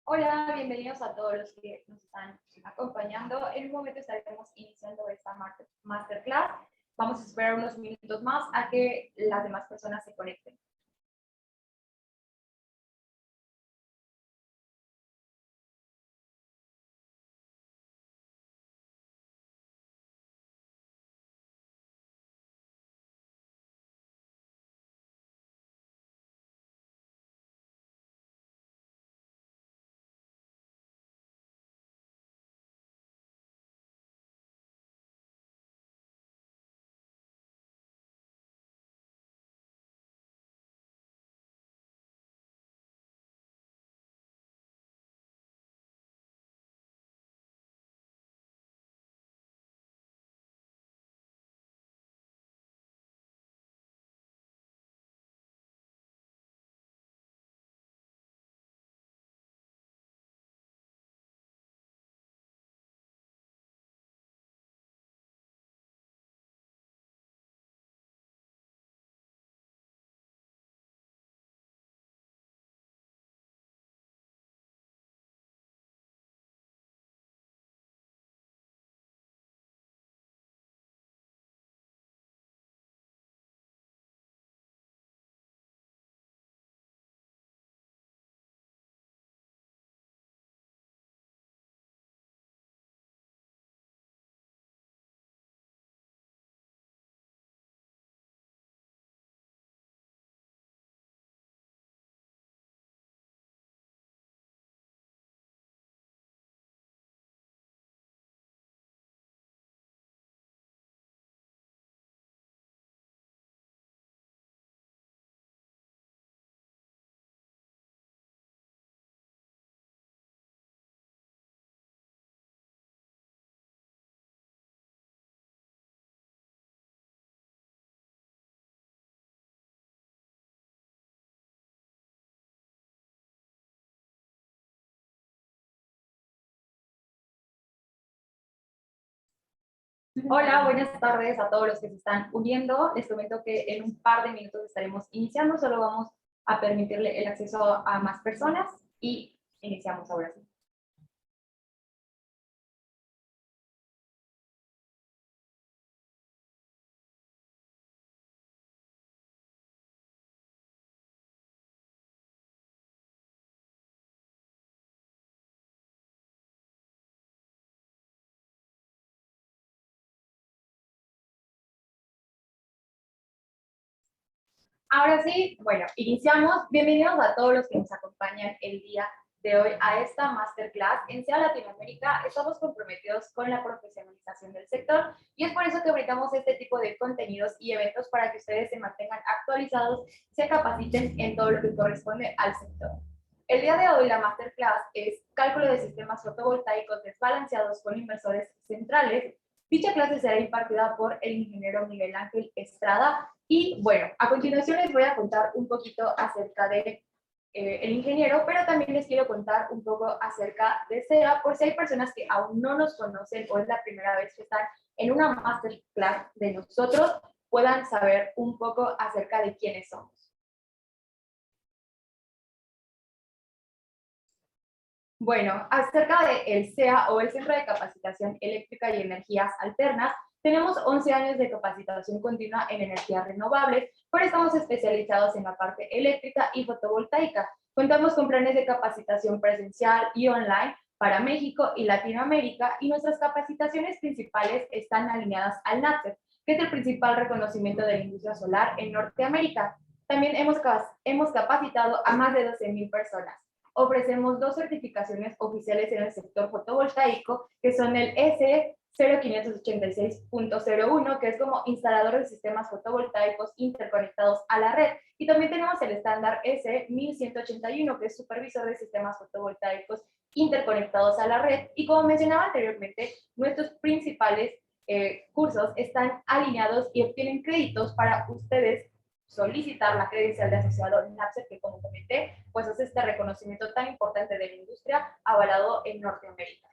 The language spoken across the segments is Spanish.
Hola, bienvenidos a todos los que nos están acompañando. En un momento estaremos iniciando esta masterclass. Vamos a esperar unos minutos más a que las demás personas se conecten. Hola, buenas tardes a todos los que se están uniendo. Les comento que en un par de minutos estaremos iniciando. Solo vamos a permitirle el acceso a más personas y iniciamos ahora sí. Ahora sí, bueno, iniciamos. Bienvenidos a todos los que nos acompañan el día de hoy a esta masterclass. En SEA Latinoamérica estamos comprometidos con la profesionalización del sector y es por eso que brindamos este tipo de contenidos y eventos para que ustedes se mantengan actualizados, se capaciten en todo lo que corresponde al sector. El día de hoy la masterclass es cálculo de sistemas fotovoltaicos desbalanceados con inversores centrales. Dicha clase será impartida por el ingeniero Miguel Ángel Estrada. Y bueno, a continuación les voy a contar un poquito acerca de el ingeniero, pero también les quiero contar un poco acerca de SEA, por si hay personas que aún no nos conocen o es la primera vez que están en una masterclass de nosotros, puedan saber un poco acerca de quiénes somos. Bueno, acerca del CEA o el Centro de Capacitación Eléctrica y Energías Alternas, tenemos 11 años de capacitación continua en energías renovables, pero estamos especializados en la parte eléctrica y fotovoltaica. Contamos con planes de capacitación presencial y online para México y Latinoamérica, y nuestras capacitaciones principales están alineadas al NACEP, que es el principal reconocimiento de la industria solar en Norteamérica. También hemos capacitado a más de 12,000 personas. Ofrecemos dos certificaciones oficiales en el sector fotovoltaico, que son el S0586.01, que es como instalador de sistemas fotovoltaicos interconectados a la red, y también tenemos el estándar S1181, que es supervisor de sistemas fotovoltaicos interconectados a la red, y como mencionaba anteriormente, nuestros principales cursos están alineados y obtienen créditos para ustedes solicitar la credencial de asociado NAPSEP, que como comenté, pues es este reconocimiento tan importante de la industria avalado en Norteamérica.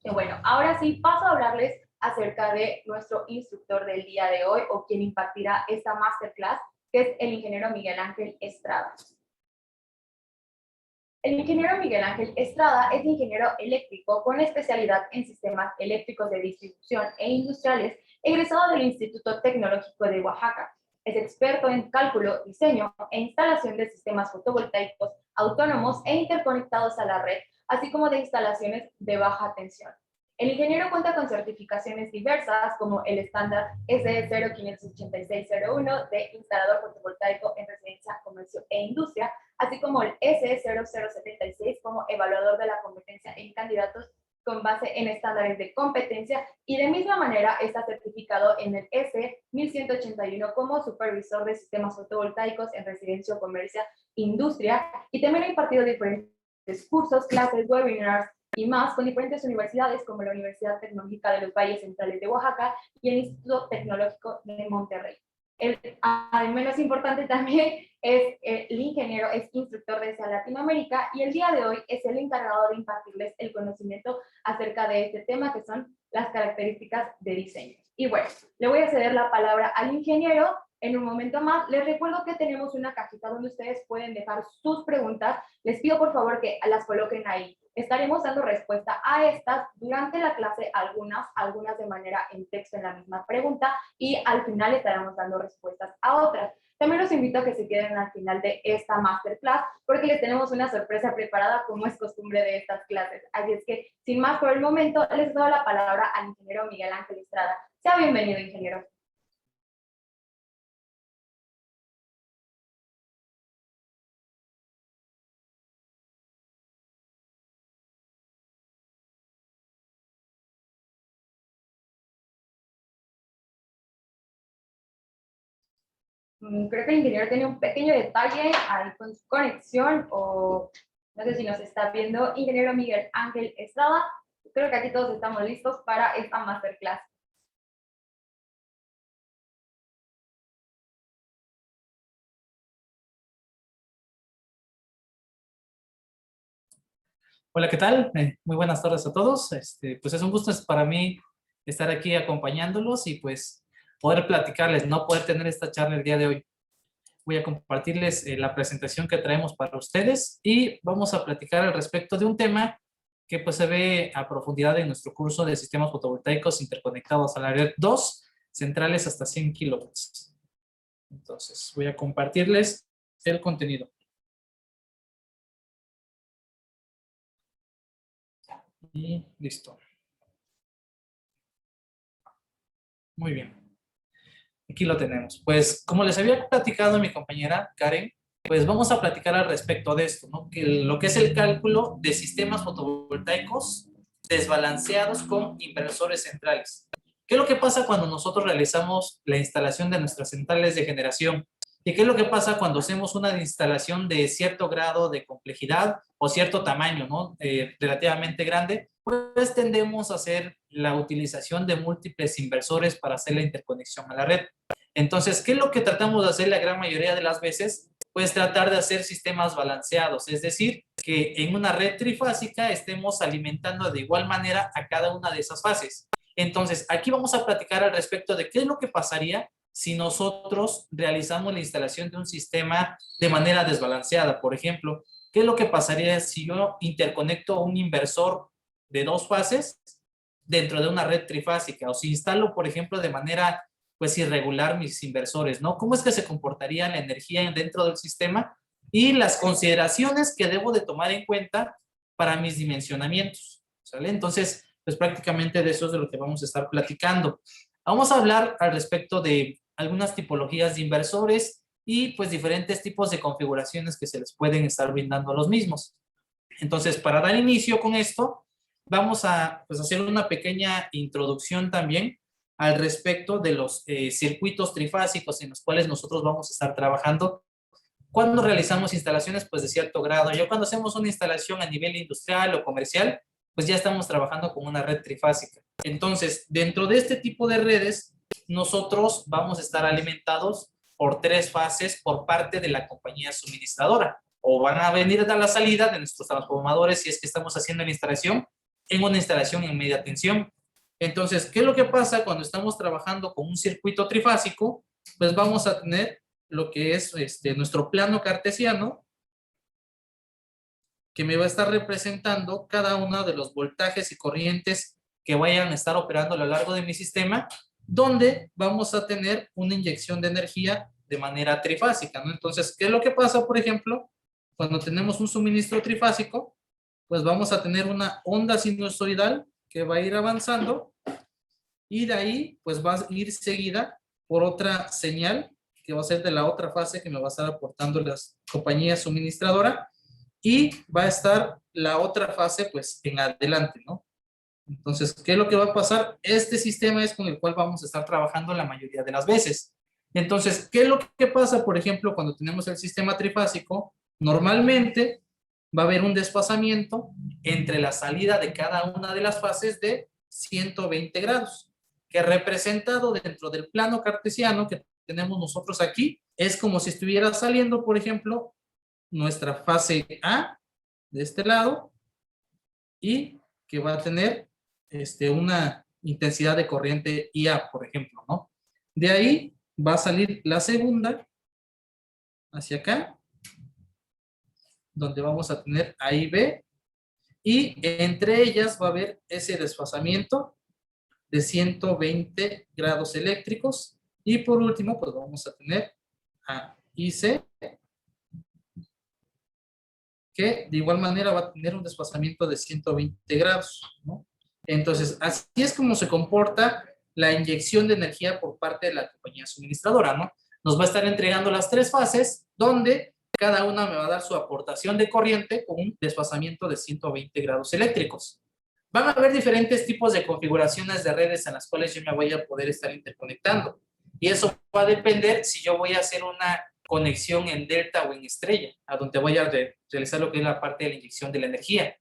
Y bueno, ahora sí paso a hablarles acerca de nuestro instructor del día de hoy o quien impartirá esta masterclass, que es el ingeniero Miguel Ángel Estrada. El ingeniero Miguel Ángel Estrada es ingeniero eléctrico con especialidad en sistemas eléctricos de distribución e industriales, egresado del Instituto Tecnológico de Oaxaca. Es experto en cálculo, diseño e instalación de sistemas fotovoltaicos autónomos e interconectados a la red, así como de instalaciones de baja tensión. El ingeniero cuenta con certificaciones diversas como el estándar SE 058601 de instalador fotovoltaico en residencia, comercio e industria, así como el SE 0076 como evaluador de la competencia en candidatos con base en estándares de competencia, y de misma manera está certificado en el SE 1181 como supervisor de sistemas fotovoltaicos en residencia, comercio, industria, y también ha impartido diferentes cursos, clases, webinars y más con diferentes universidades como la Universidad Tecnológica de los Valles Centrales de Oaxaca y el Instituto Tecnológico de Monterrey. Al menos importante también es el ingeniero, es instructor de SEA Latinoamérica, y el día de hoy es el encargado de impartirles el conocimiento acerca de este tema, que son las características de diseño. Y bueno, le voy a ceder la palabra al ingeniero en un momento más. Les recuerdo que tenemos una cajita donde ustedes pueden dejar sus preguntas. Les pido por favor que las coloquen ahí. Estaremos dando respuesta a estas durante la clase, algunas de manera en texto en la misma pregunta, y al final estaremos dando respuestas a otras. También los invito a que se queden al final de esta masterclass porque les tenemos una sorpresa preparada, como es costumbre de estas clases. Así es que, sin más por el momento, les doy la palabra al ingeniero Miguel Ángel Estrada. Sea bienvenido, ingeniero. Creo que el ingeniero tiene un pequeño detalle ahí con su conexión, o no sé si nos está viendo. Ingeniero Miguel Ángel Estrada, creo que aquí todos estamos listos para esta masterclass. Hola, ¿qué tal? Muy buenas tardes a todos. Pues es un gusto para mí estar aquí acompañándolos y pues poder platicarles, ¿no? Poder tener esta charla el día de hoy. Voy a compartirles la presentación que traemos para ustedes y vamos a platicar al respecto de un tema que pues se ve a profundidad en nuestro curso de sistemas fotovoltaicos interconectados a la red 2, centrales hasta 100 kilowatts. Entonces, voy a compartirles el contenido. Y listo. Muy bien. Aquí lo tenemos. Pues como les había platicado mi compañera Karen, pues vamos a platicar al respecto de esto, ¿no? Que lo que es el cálculo de sistemas fotovoltaicos desbalanceados con inversores centrales. ¿Qué es lo que pasa cuando nosotros realizamos la instalación de nuestras centrales de generación? ¿Y qué es lo que pasa cuando hacemos una instalación de cierto grado de complejidad o cierto tamaño, ¿no? Relativamente grande? Pues tendemos a hacer la utilización de múltiples inversores para hacer la interconexión a la red. Entonces, ¿qué es lo que tratamos de hacer la gran mayoría de las veces? Pues tratar de hacer sistemas balanceados, es decir, que en una red trifásica estemos alimentando de igual manera a cada una de esas fases. Entonces, aquí vamos a platicar al respecto de qué es lo que pasaría si nosotros realizamos la instalación de un sistema de manera desbalanceada. Por ejemplo, ¿qué es lo que pasaría si yo interconecto un inversor de dos fases dentro de una red trifásica, o si instalo, por ejemplo, de manera pues irregular mis inversores, ¿no? ¿Cómo es que se comportaría la energía dentro del sistema y las consideraciones que debo de tomar en cuenta para mis dimensionamientos? ¿Sale? Entonces, pues prácticamente de eso es de lo que vamos a estar platicando. Vamos a hablar al respecto de algunas tipologías de inversores y pues diferentes tipos de configuraciones que se les pueden estar brindando a los mismos. Entonces, para dar inicio con esto, vamos a pues, hacer una pequeña introducción también al respecto de los circuitos trifásicos en los cuales nosotros vamos a estar trabajando cuando realizamos instalaciones pues de cierto grado. Ya cuando hacemos una instalación a nivel industrial o comercial, pues ya estamos trabajando con una red trifásica. Entonces, dentro de este tipo de redes, nosotros vamos a estar alimentados por tres fases por parte de la compañía suministradora, o van a venir a la salida de nuestros transformadores si es que estamos haciendo la instalación en una instalación en media tensión. Entonces, ¿qué es lo que pasa cuando estamos trabajando con un circuito trifásico? Pues vamos a tener lo que es nuestro plano cartesiano, que me va a estar representando cada uno de los voltajes y corrientes que vayan a estar operando a lo largo de mi sistema, donde vamos a tener una inyección de energía de manera trifásica, ¿no? Entonces, ¿qué es lo que pasa, por ejemplo, cuando tenemos un suministro trifásico? Pues vamos a tener una onda sinusoidal que va a ir avanzando y de ahí pues va a ir seguida por otra señal que va a ser de la otra fase que me va a estar aportando las compañías suministradoras y va a estar la otra fase pues en adelante, ¿no? Entonces, ¿qué es lo que va a pasar? Este sistema es con el cual vamos a estar trabajando la mayoría de las veces. Entonces, ¿qué es lo que pasa, por ejemplo, cuando tenemos el sistema trifásico? Normalmente va a haber un desfasamiento entre la salida de cada una de las fases de 120 grados, que representado dentro del plano cartesiano que tenemos nosotros aquí, es como si estuviera saliendo, por ejemplo, nuestra fase A de este lado y que va a tener una intensidad de corriente IA, por ejemplo, ¿no? De ahí va a salir la segunda hacia acá, donde vamos a tener A y B, y entre ellas va a haber ese desfasamiento de 120 grados eléctricos, y por último, pues vamos a tener A y C, que de igual manera va a tener un desfasamiento de 120 grados, ¿no? Entonces, así es como se comporta la inyección de energía por parte de la compañía suministradora, ¿no? Nos va a estar entregando las tres fases, donde cada una me va a dar su aportación de corriente con un desfasamiento de 120 grados eléctricos. Van a haber diferentes tipos de configuraciones de redes en las cuales yo me voy a poder estar interconectando. Y eso va a depender si yo voy a hacer una conexión en delta o en estrella, a donde voy a realizar lo que es la parte de la inyección de la energía.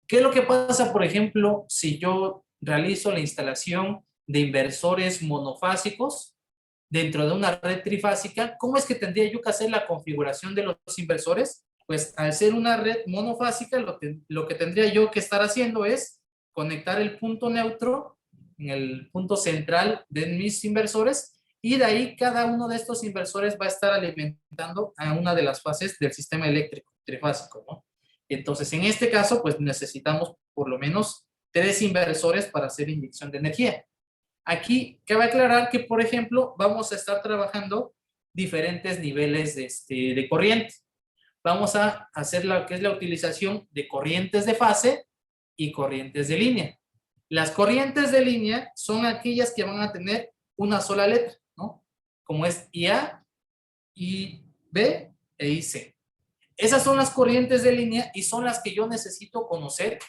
¿Qué es lo que pasa, por ejemplo, si yo realizo la instalación de inversores monofásicos dentro de una red trifásica? ¿Cómo es que tendría yo que hacer la configuración de los inversores? Pues al ser una red monofásica, lo que tendría yo que estar haciendo es conectar el punto neutro en el punto central de mis inversores y de ahí cada uno de estos inversores va a estar alimentando a una de las fases del sistema eléctrico trifásico, ¿no? Entonces, en este caso, pues necesitamos por lo menos 3 inversores para hacer inyección de energía. Aquí cabe aclarar que, por ejemplo, vamos a estar trabajando diferentes niveles de corriente. Vamos a hacer lo que es la utilización de corrientes de fase y corrientes de línea. Las corrientes de línea son aquellas que van a tener una sola letra, ¿no? Como es IA, IB e IC. Esas son las corrientes de línea y son las que yo necesito conocer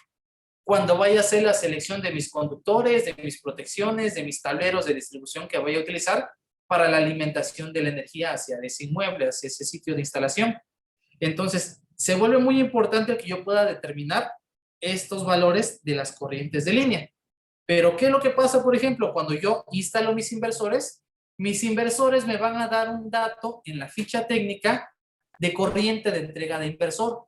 cuando vaya a hacer la selección de mis conductores, de mis protecciones, de mis tableros de distribución que voy a utilizar para la alimentación de la energía hacia ese inmueble, hacia ese sitio de instalación. Entonces, se vuelve muy importante que yo pueda determinar estos valores de las corrientes de línea. Pero, ¿qué es lo que pasa, por ejemplo, cuando yo instalo mis inversores? Mis inversores me van a dar un dato en la ficha técnica de corriente de entrega de inversor,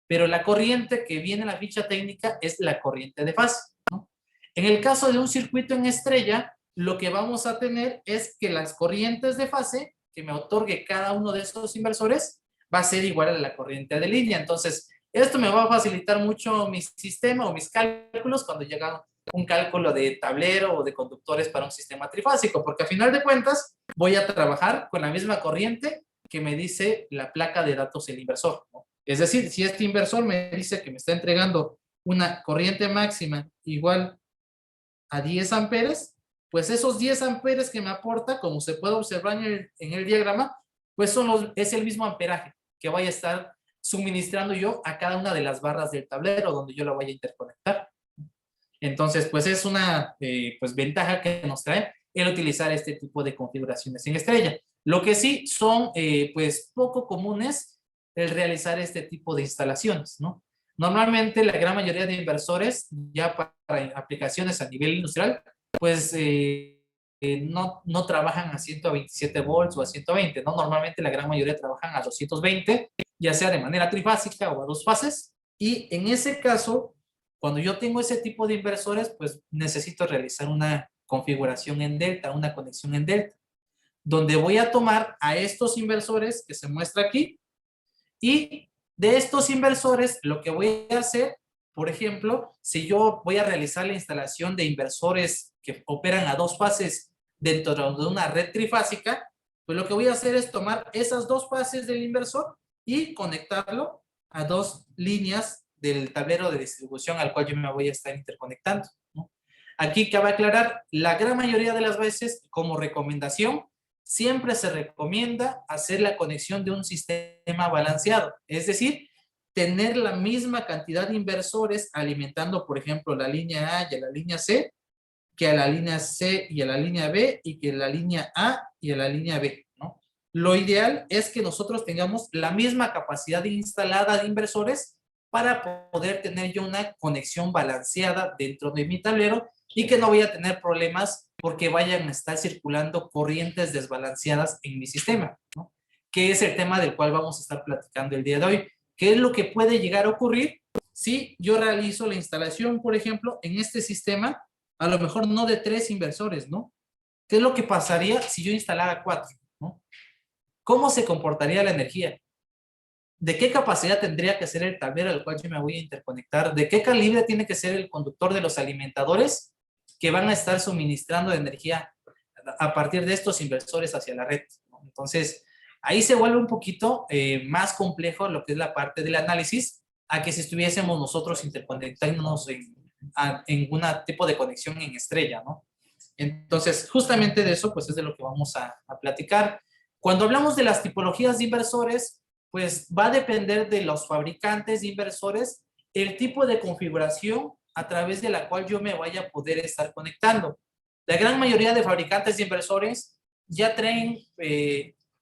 pero la corriente que viene en la ficha técnica es la corriente de fase, ¿no? En el caso de un circuito en estrella, lo que vamos a tener es que las corrientes de fase que me otorgue cada uno de esos inversores va a ser igual a la corriente de línea. Entonces, esto me va a facilitar mucho mi sistema o mis cálculos cuando llega un cálculo de tablero o de conductores para un sistema trifásico, porque a final de cuentas voy a trabajar con la misma corriente que me dice la placa de datos del inversor, ¿no? Es decir, si este inversor me dice que me está entregando una corriente máxima igual a 10 amperes, pues esos 10 amperes que me aporta, como se puede observar en el diagrama, pues es el mismo amperaje que voy a estar suministrando yo a cada una de las barras del tablero donde yo la voy a interconectar. Entonces, pues es una pues ventaja que nos trae el utilizar este tipo de configuraciones en estrella. Lo que sí son pues poco comunes el realizar este tipo de instalaciones, ¿no? Normalmente la gran mayoría de inversores ya para aplicaciones a nivel industrial pues no trabajan a 127 volts o a 120, ¿no? Normalmente la gran mayoría trabajan a 220, ya sea de manera trifásica o a dos fases, y en ese caso, cuando yo tengo ese tipo de inversores, pues necesito realizar una configuración en delta, una conexión en delta, donde voy a tomar a estos inversores que se muestra aquí y De estos inversores, lo que voy a hacer, por ejemplo, si yo voy a realizar la instalación de inversores que operan a 2 fases dentro de una red trifásica, pues lo que voy a hacer es tomar esas 2 fases del inversor y conectarlo a 2 líneas del tablero de distribución al cual yo me voy a estar interconectando, ¿no? Aquí cabe aclarar, la gran mayoría de las veces, como recomendación, siempre se recomienda hacer la conexión de un sistema balanceado, es decir, tener la misma cantidad de inversores alimentando, por ejemplo, la línea A y a la línea C, que a la línea C y a la línea B, y que a la línea A y a la línea B, ¿no? Lo ideal es que nosotros tengamos la misma capacidad instalada de inversores para poder tener yo una conexión balanceada dentro de mi tablero y que no vaya a tener problemas porque vayan a estar circulando corrientes desbalanceadas en mi sistema, ¿no? Que es el tema del cual vamos a estar platicando el día de hoy. ¿Qué es lo que puede llegar a ocurrir si yo realizo la instalación, por ejemplo, en este sistema, a lo mejor no de 3 inversores, ¿no? ¿Qué es lo que pasaría si yo instalara 4, ¿no? ¿Cómo se comportaría la energía? ¿De qué capacidad tendría que ser el tablero al cual yo me voy a interconectar? ¿De qué calibre tiene que ser el conductor de los alimentadores que van a estar suministrando energía a partir de estos inversores hacia la red, ¿no? Entonces, ahí se vuelve un poquito más complejo lo que es la parte del análisis a que si estuviésemos nosotros interconectándonos en un tipo de conexión en estrella, ¿no? Entonces, justamente de eso, pues es de lo que vamos a platicar. Cuando hablamos de las tipologías de inversores, pues va a depender de los fabricantes de inversores, el tipo de configuración a través de la cual yo me vaya a poder estar conectando. La gran mayoría de fabricantes de inversores ya traen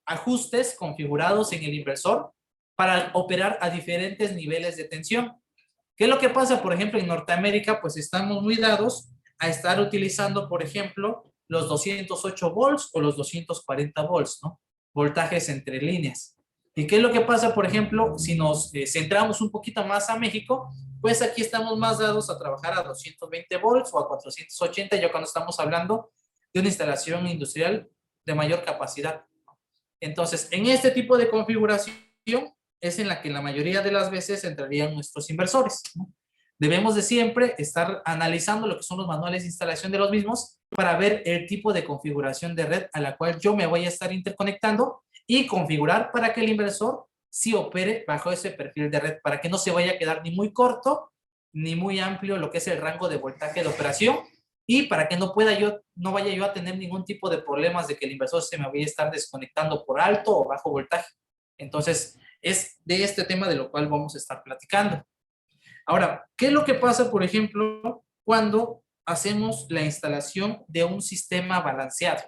ajustes configurados en el inversor para operar a diferentes niveles de tensión. ¿Qué es lo que pasa? Por ejemplo, en Norteamérica, pues estamos muy dados a estar utilizando, por ejemplo, los 208 volts o los 240 volts, ¿no? Voltajes entre líneas. ¿Y qué es lo que pasa, por ejemplo, si nos centramos un poquito más a México? Pues aquí estamos más dados a trabajar a 220 volts o a 480, ya cuando estamos hablando de una instalación industrial de mayor capacidad. Entonces, en este tipo de configuración es en la que la mayoría de las veces entrarían nuestros inversores, ¿no? Debemos de siempre estar analizando lo que son los manuales de instalación de los mismos para ver el tipo de configuración de red a la cual yo me voy a estar interconectando y configurar para que el inversor sí opere bajo ese perfil de red, para que no se vaya a quedar ni muy corto ni muy amplio lo que es el rango de voltaje de operación, y para que no vaya yo a tener ningún tipo de problemas de que el inversor se me vaya a estar desconectando por alto o bajo voltaje. Entonces, es de este tema de lo cual vamos a estar platicando. Ahora, ¿qué es lo que pasa, por ejemplo, cuando hacemos la instalación de un sistema balanceado?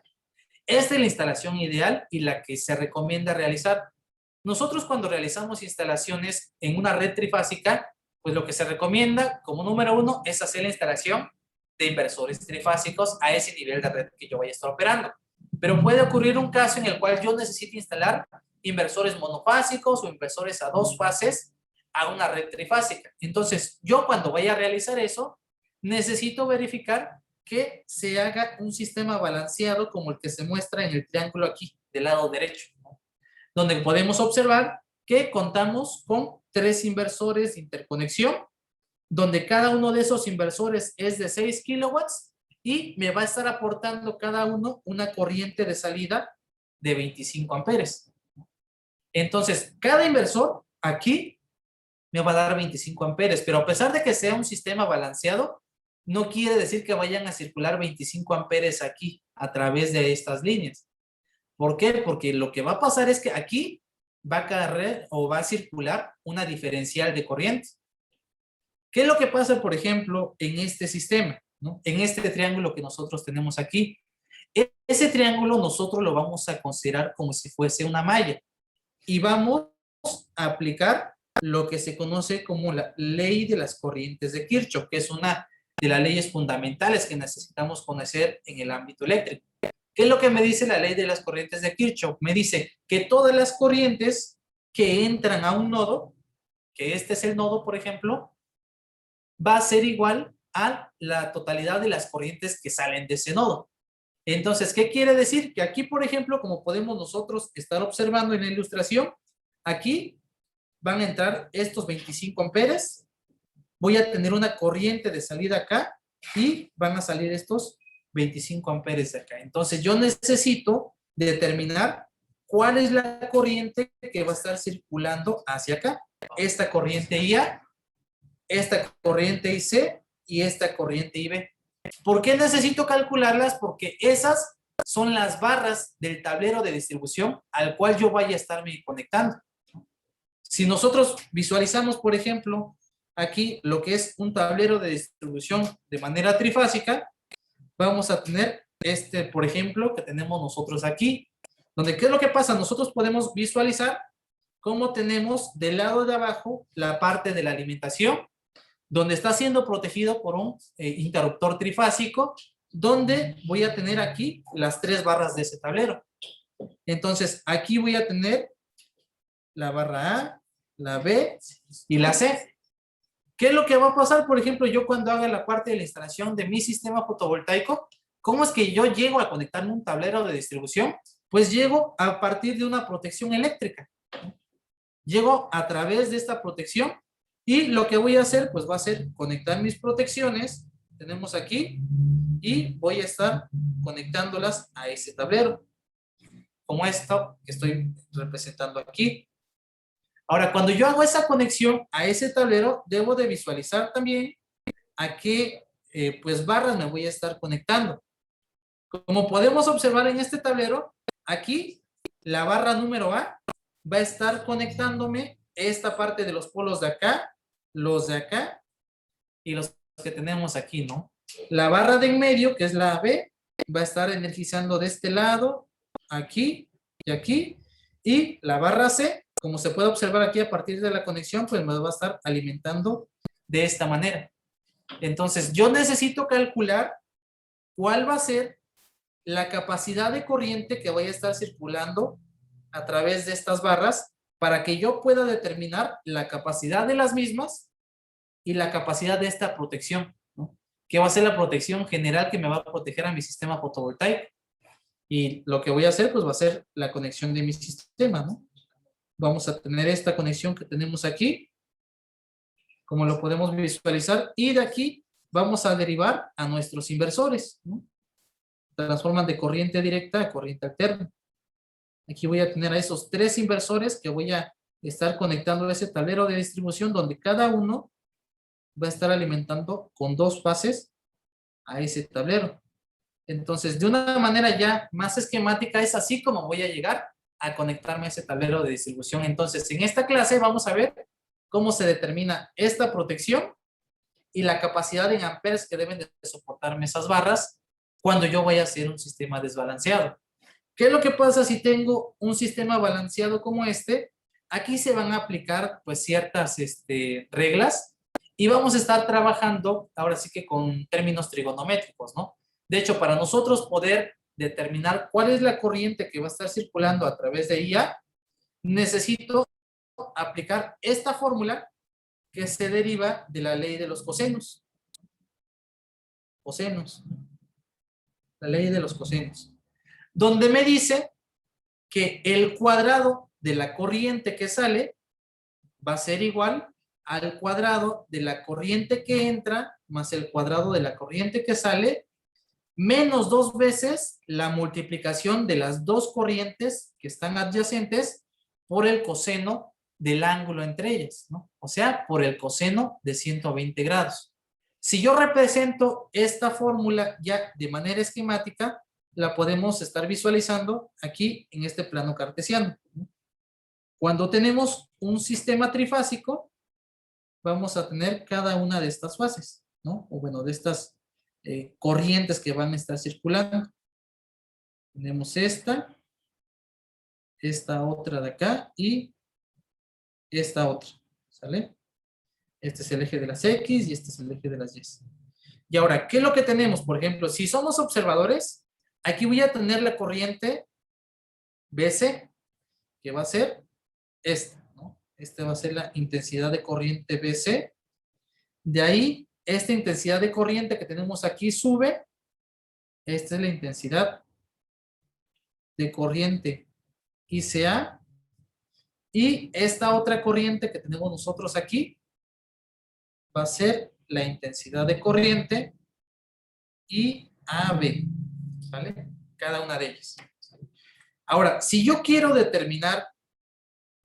Esta es la instalación ideal y la que se recomienda realizar. Nosotros cuando realizamos instalaciones en una red trifásica, pues lo que se recomienda como número 1 es hacer la instalación de inversores trifásicos a ese nivel de red que yo vaya a estar operando. Pero puede ocurrir un caso en el cual yo necesite instalar inversores monofásicos o inversores a 2 fases a una red trifásica. Entonces, yo cuando vaya a realizar eso, necesito verificar que se haga un sistema balanceado como el que se muestra en el triángulo aquí, del lado derecho, ¿no? Donde podemos observar que contamos con 3 inversores de interconexión, donde cada uno de esos inversores es de 6 kilowatts y me va a estar aportando cada uno una corriente de salida de 25 amperes. Entonces, cada inversor aquí me va a dar 25 amperes, pero a pesar de que sea un sistema balanceado, no quiere decir que vayan a circular 25 amperes aquí a través de estas líneas. ¿Por qué? Porque lo que va a pasar es que aquí va a correr o va a circular una diferencial de corriente. ¿Qué es lo que pasa, por ejemplo, en este sistema, ¿no? En este triángulo que nosotros tenemos aquí? Ese triángulo nosotros lo vamos a considerar como si fuese una malla y vamos a aplicar lo que se conoce como la ley de las corrientes de Kirchhoff, que es una de las leyes fundamentales que necesitamos conocer en el ámbito eléctrico. ¿Qué es lo que me dice la ley de las corrientes de Kirchhoff? Me dice que todas las corrientes que entran a un nodo, que este es el nodo, por ejemplo, va a ser igual a la totalidad de las corrientes que salen de ese nodo. Entonces, ¿qué quiere decir? Que aquí, por ejemplo, como podemos nosotros estar observando en la ilustración, aquí van a entrar estos 25 amperes, voy a tener una corriente de salida acá y van a salir estos 25 amperes de acá. Entonces yo necesito determinar cuál es la corriente que va a estar circulando hacia acá. Esta corriente IA, esta corriente IC y esta corriente IB. ¿Por qué necesito calcularlas? Porque esas son las barras del tablero de distribución al cual yo vaya a estarme conectando. Si nosotros visualizamos, por ejemplo, aquí lo que es un tablero de distribución de manera trifásica, vamos a tener este, por ejemplo, que tenemos nosotros aquí, donde ¿qué es lo que pasa? Nosotros podemos visualizar cómo tenemos del lado de abajo la parte de la alimentación, donde está siendo protegido por un interruptor trifásico, donde voy a tener aquí las 3 barras de ese tablero. Entonces, aquí voy a tener la barra A, la B y la C. ¿Qué es lo que va a pasar, por ejemplo, yo cuando haga la parte de la instalación de mi sistema fotovoltaico? ¿Cómo es que yo llego a conectarme un tablero de distribución? Pues llego a partir de una protección eléctrica. Llego a través de esta protección y lo que voy a hacer, pues va a ser conectar mis protecciones. Tenemos aquí y voy a estar conectándolas a ese tablero. Como esto que estoy representando aquí. Ahora, cuando yo hago esa conexión a ese tablero, debo de visualizar también a qué pues barras me voy a estar conectando. Como podemos observar en este tablero, aquí la barra número A va a estar conectándome esta parte de los polos de acá, los de acá y los que tenemos aquí, ¿no? La barra de en medio, que es la B, va a estar energizando de este lado, aquí y aquí. Y la barra C, como se puede observar aquí a partir de la conexión, pues me va a estar alimentando de esta manera. Entonces, yo necesito calcular cuál va a ser la capacidad de corriente que vaya a estar circulando a través de estas barras para que yo pueda determinar la capacidad de las mismas y la capacidad de esta protección, ¿no? Que va a ser la protección general que me va a proteger a mi sistema fotovoltaico. Y lo que voy a hacer, pues va a ser la conexión de mi sistema, ¿no? Vamos a tener esta conexión que tenemos aquí, como lo podemos visualizar, y de aquí vamos a derivar a nuestros inversores, ¿no? Transforman de corriente directa a corriente alterna. Aquí voy a tener a esos 3 inversores que voy a estar conectando a ese tablero de distribución donde cada uno va a estar alimentando con 2 fases a ese tablero. Entonces, de una manera ya más esquemática, es así como voy a llegar a conectarme a ese tablero de distribución. Entonces, en esta clase vamos a ver cómo se determina esta protección y la capacidad en amperes que deben de soportarme esas barras cuando yo voy a hacer un sistema desbalanceado. ¿Qué es lo que pasa si tengo un sistema balanceado como este? Aquí se van a aplicar pues ciertas reglas y vamos a estar trabajando ahora sí que con términos trigonométricos, ¿no? De hecho, para nosotros poder determinar cuál es la corriente que va a estar circulando a través de IA, necesito aplicar esta fórmula que se deriva de la ley de los cosenos. Cosenos. La ley de los cosenos. Donde me dice que el cuadrado de la corriente que sale va a ser igual al cuadrado de la corriente que entra más el cuadrado de la corriente que sale menos 2 veces la multiplicación de las 2 corrientes que están adyacentes por el coseno del ángulo entre ellas, ¿no? O sea, por el coseno de 120 grados. Si yo represento esta fórmula ya de manera esquemática, la podemos estar visualizando aquí en este plano cartesiano. Cuando tenemos un sistema trifásico, vamos a tener cada una de estas fases, ¿no? O bueno, de estas corrientes que van a estar circulando. Tenemos esta otra de acá y esta otra, ¿sale? Este es el eje de las X y este es el eje de las Y. Y ahora, ¿qué es lo que tenemos? Por ejemplo, si somos observadores, aquí voy a tener la corriente BC, que va a ser esta, ¿no? Esta va a ser la intensidad de corriente BC. De ahí, esta intensidad de corriente que tenemos aquí sube. Esta es la intensidad de corriente ICA. Y esta otra corriente que tenemos nosotros aquí va a ser la intensidad de corriente IAB, ¿vale? Cada una de ellas. Ahora, si yo quiero determinar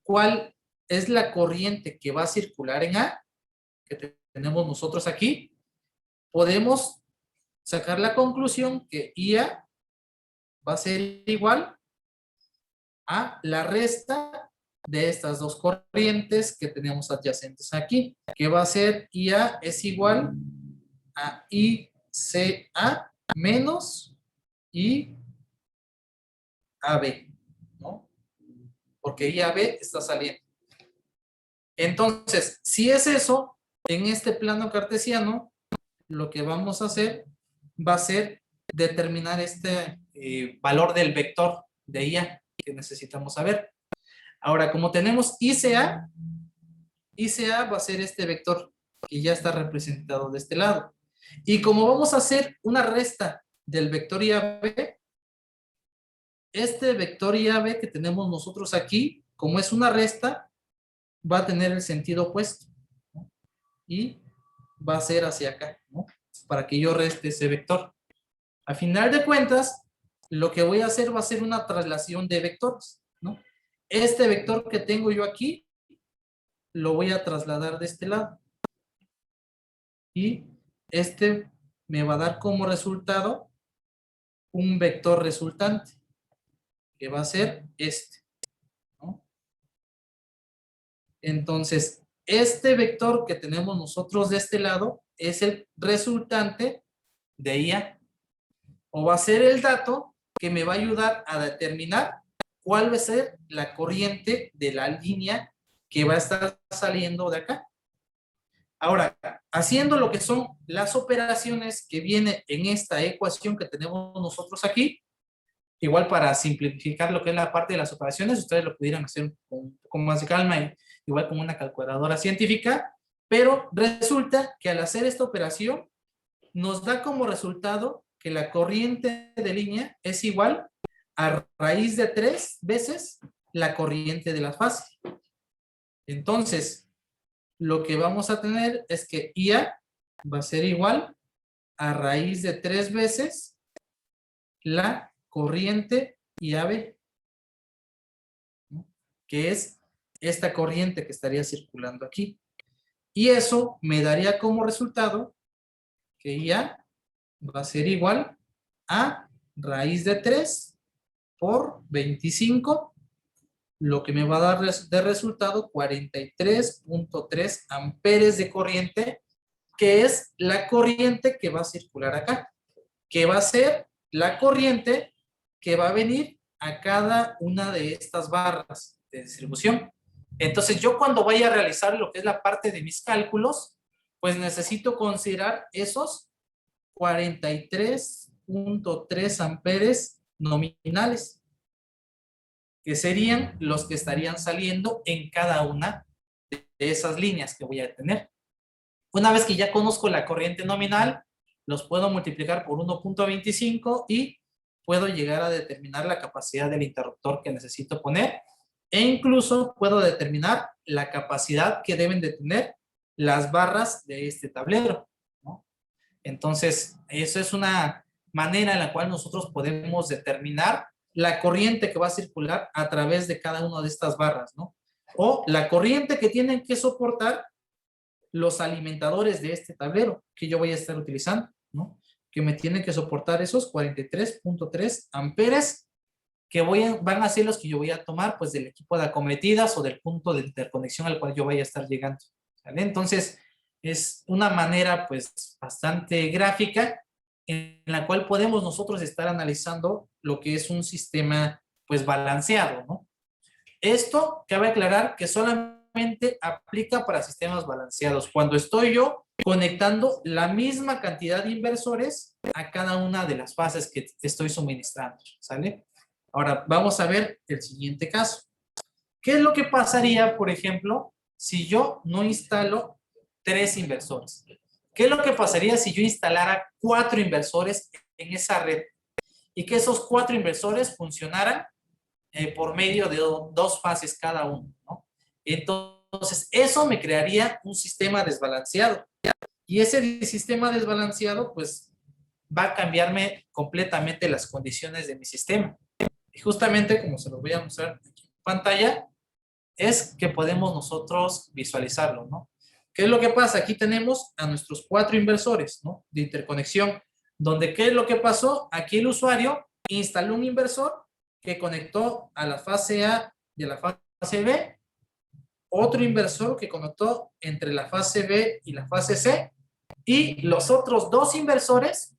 cuál es la corriente que va a circular en A, que tenemos nosotros aquí, podemos sacar la conclusión que IA va a ser igual a la resta de estas dos corrientes que tenemos adyacentes aquí, que va a ser IA es igual a ICA menos IAB, ¿no? Porque IAB está saliendo. Entonces, si es eso, en este plano cartesiano, lo que vamos a hacer va a ser determinar este valor del vector de IA que necesitamos saber. Ahora, como tenemos ICA va a ser este vector que ya está representado de este lado. Y como vamos a hacer una resta del vector IAB, este vector IAB que tenemos nosotros aquí, como es una resta, va a tener el sentido opuesto, ¿no? Y va a ser hacia acá, ¿no? Para que yo reste ese vector. A final de cuentas, lo que voy a hacer va a ser una traslación de vectores, ¿no? Este vector que tengo yo aquí, lo voy a trasladar de este lado. Y este me va a dar como resultado un vector resultante, que va a ser este, ¿no? Entonces, este vector que tenemos nosotros de este lado es el resultante de IA, o va a ser el dato que me va a ayudar a determinar cuál va a ser la corriente de la línea que va a estar saliendo de acá. Ahora, haciendo lo que son las operaciones que viene en esta ecuación que tenemos nosotros aquí, igual para simplificar lo que es la parte de las operaciones, ustedes lo pudieran hacer con un poco más de calma, igual con una calculadora científica, pero resulta que al hacer esta operación, nos da como resultado que la corriente de línea es igual a raíz de 3 veces la corriente de la fase. Entonces, lo que vamos a tener es que IA va a ser igual a raíz de 3 veces la corriente IAB, ¿no? Que es esta corriente que estaría circulando aquí. Y eso me daría como resultado que IA va a ser igual a raíz de 3 por 25, lo que me va a dar de resultado 43.3 amperes de corriente, que es la corriente que va a circular acá, que va a ser la corriente que va a venir a cada una de estas barras de distribución. Entonces, yo cuando vaya a realizar lo que es la parte de mis cálculos, pues necesito considerar esos 43.3 amperes nominales, que serían los que estarían saliendo en cada una de esas líneas que voy a tener. Una vez que ya conozco la corriente nominal, los puedo multiplicar por 1.25 y puedo llegar a determinar la capacidad del interruptor que necesito poner, e incluso puedo determinar la capacidad que deben de tener las barras de este tablero, ¿no? Entonces, eso es una manera en la cual nosotros podemos determinar la corriente que va a circular a través de cada una de estas barras, ¿no? O la corriente que tienen que soportar los alimentadores de este tablero que yo voy a estar utilizando, ¿no? Que me tienen que soportar esos 43.3 amperes que van a ser los que yo voy a tomar pues del equipo de acometidas o del punto de interconexión al cual yo vaya a estar llegando, ¿vale? Entonces, es una manera pues bastante gráfica en la cual podemos nosotros estar analizando lo que es un sistema pues balanceado, ¿no? Esto cabe aclarar que solamente aplica para sistemas balanceados, cuando estoy yo conectando la misma cantidad de inversores a cada una de las fases que estoy suministrando, ¿sale? Ahora vamos a ver el siguiente caso. ¿Qué es lo que pasaría, por ejemplo, si yo no instalo 3 inversores? ¿Qué es lo que pasaría si yo instalara 4 inversores en esa red y que esos 4 inversores funcionaran por medio de dos fases cada uno, ¿no? Entonces, eso me crearía un sistema desbalanceado. Y ese sistema desbalanceado, pues, va a cambiarme completamente las condiciones de mi sistema. Y justamente, como se lo voy a mostrar aquí en pantalla, es que podemos nosotros visualizarlo, ¿no? ¿Qué es lo que pasa? Aquí tenemos a nuestros 4 inversores, ¿no? De interconexión, donde ¿qué es lo que pasó? Aquí el usuario instaló un inversor que conectó a la fase A y a la fase B, otro inversor que conectó entre la fase B y la fase C, y los otros 2 inversores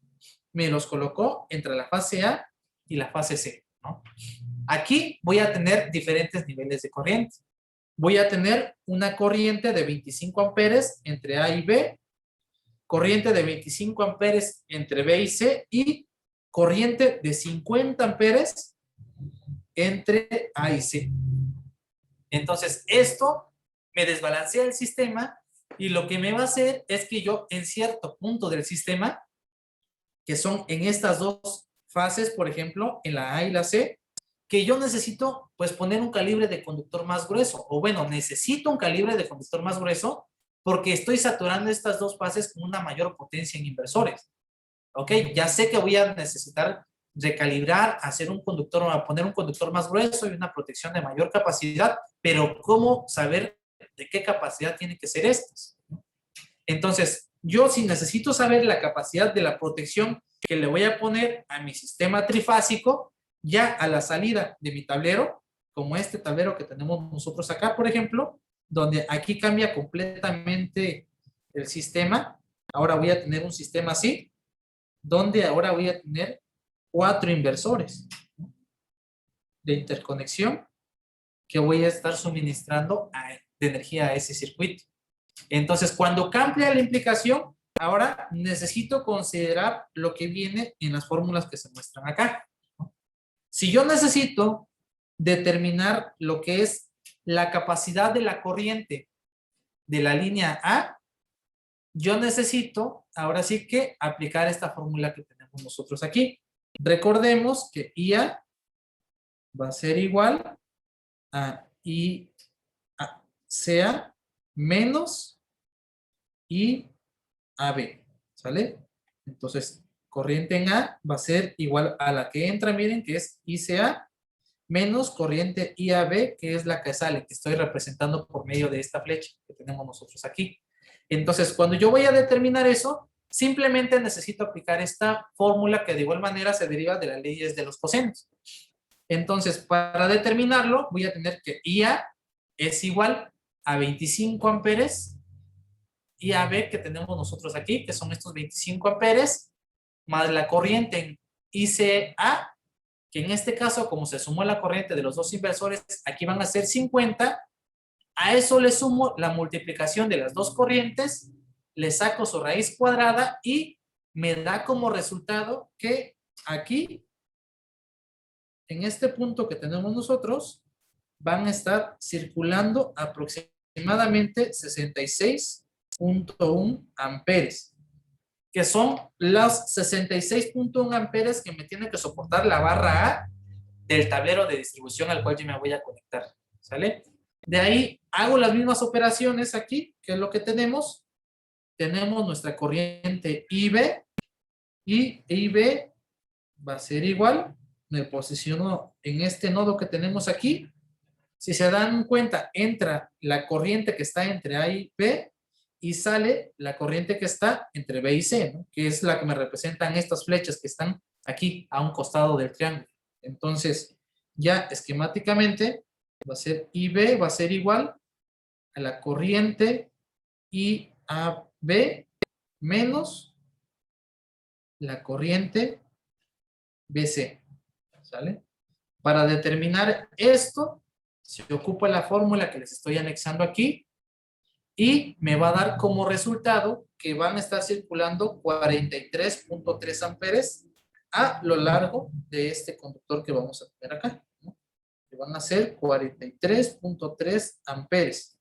me los colocó entre la fase A y la fase C, ¿no? Aquí voy a tener diferentes niveles de corriente. Voy a tener una corriente de 25 amperes entre A y B, corriente de 25 amperes entre B y C y corriente de 50 amperes entre A y C. Entonces, esto me desbalancea el sistema y lo que me va a hacer es que yo en cierto punto del sistema, que son en estas dos fases, por ejemplo, en la A y la C, que yo necesito pues poner un calibre de conductor más grueso, o bueno, necesito un calibre de conductor más grueso porque estoy saturando estas dos fases con una mayor potencia en inversores. Ok, ya sé que voy a necesitar recalibrar, hacer un conductor, a poner un conductor más grueso y una protección de mayor capacidad, pero ¿cómo saber de qué capacidad tienen que ser estas? Entonces, yo si necesito saber la capacidad de la protección que le voy a poner a mi sistema trifásico, ya a la salida de mi tablero, como este tablero que tenemos nosotros acá, por ejemplo, donde aquí cambia completamente el sistema. Ahora voy a tener un sistema así, donde ahora voy a tener 4 inversores de interconexión que voy a estar suministrando de energía a ese circuito. Entonces, cuando cambia la implicación, ahora necesito considerar lo que viene en las fórmulas que se muestran acá. Si yo necesito determinar lo que es la capacidad de la corriente de la línea A, yo necesito ahora sí que aplicar esta fórmula que tenemos nosotros aquí. Recordemos que IA va a ser igual a I sea menos IAB, ¿sale? Entonces, corriente en A va a ser igual a la que entra, miren, que es ICA, menos corriente IAB, que es la que sale, que estoy representando por medio de esta flecha que tenemos nosotros aquí. Entonces, cuando yo voy a determinar eso, simplemente necesito aplicar esta fórmula que de igual manera se deriva de las leyes de los cosenos. Entonces, para determinarlo, voy a tener que IA es igual a 25 amperes IAB que tenemos nosotros aquí, que son estos 25 amperes, más la corriente en ICA, que en este caso, como se sumó la corriente de los dos inversores, aquí van a ser 50. A eso le sumo la multiplicación de las dos corrientes, le saco su raíz cuadrada y me da como resultado que aquí, en este punto que tenemos nosotros, van a estar circulando aproximadamente 66.1 amperes, que son los 66.1 amperes que me tiene que soportar la barra A del tablero de distribución al cual yo me voy a conectar, ¿sale? De ahí hago las mismas operaciones aquí, que es lo que tenemos. Tenemos nuestra corriente IB y IB va a ser igual. Me posiciono en este nodo que tenemos aquí. Si se dan cuenta, entra la corriente que está entre A y B y sale la corriente que está entre B y C, ¿no? Que es la que me representan estas flechas que están aquí a un costado del triángulo. Entonces, ya esquemáticamente va a ser IB, va a ser igual a la corriente IAB menos la corriente BC, ¿sale? Para determinar esto, se ocupa la fórmula que les estoy anexando aquí y me va a dar como resultado que van a estar circulando 43.3 amperes a lo largo de este conductor que vamos a tener acá, ¿no? Que van a ser 43.3 amperes.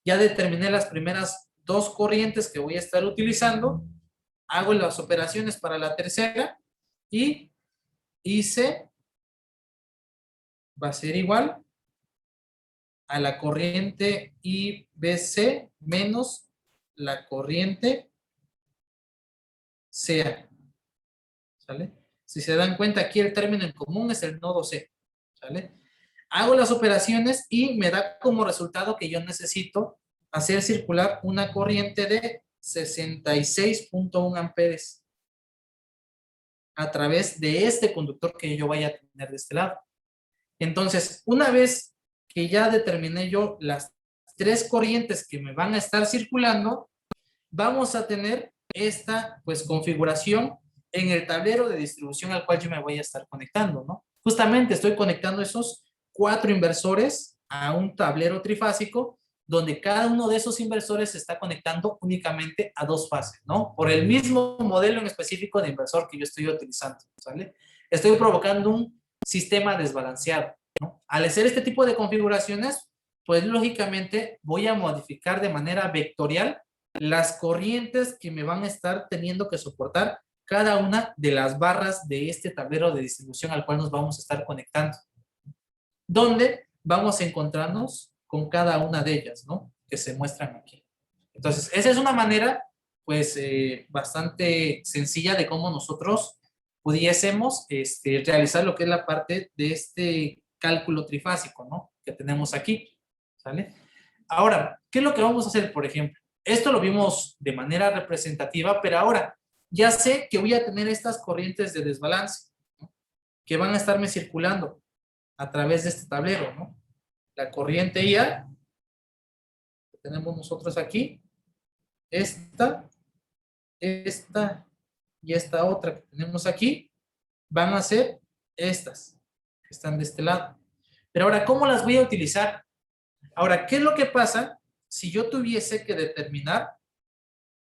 Ya determiné las primeras dos corrientes que voy a estar utilizando, hago las operaciones para la tercera y hice va a ser igual a la corriente IBC menos la corriente CA, ¿sale? Si se dan cuenta, aquí el término en común es el nodo C, ¿sale? Hago las operaciones y me da como resultado que yo necesito hacer circular una corriente de 66.1 amperes a través de este conductor que yo vaya a tener de este lado. Entonces, una vez que ya determiné yo las tres corrientes que me van a estar circulando, vamos a tener esta pues configuración en el tablero de distribución al cual yo me voy a estar conectando, ¿no? Justamente estoy conectando esos 4 inversores a un tablero trifásico donde cada uno de esos inversores se está conectando únicamente a 2 fases, ¿no? Por el mismo modelo en específico de inversor que yo estoy utilizando, ¿sale? Estoy provocando un sistema desbalanceado, ¿no? Al hacer este tipo de configuraciones, pues lógicamente voy a modificar de manera vectorial las corrientes que me van a estar teniendo que soportar cada una de las barras de este tablero de distribución al cual nos vamos a estar conectando, donde vamos a encontrarnos con cada una de ellas, ¿no? Que se muestran aquí. Entonces, esa es una manera, pues, bastante sencilla de cómo nosotros pudiésemos realizar lo que es la parte de este cálculo trifásico, ¿no? Que tenemos aquí, ¿sale? Ahora, ¿qué es lo que vamos a hacer, por ejemplo? Esto lo vimos de manera representativa, pero ahora ya sé que voy a tener estas corrientes de desbalance, ¿no? Que van a estarme circulando a través de este tablero, ¿no? La corriente IA, que tenemos nosotros aquí, esta y esta otra que tenemos aquí, van a ser estas, que están de este lado. Pero ahora, ¿cómo las voy a utilizar? Ahora, ¿qué es lo que pasa si yo tuviese que determinar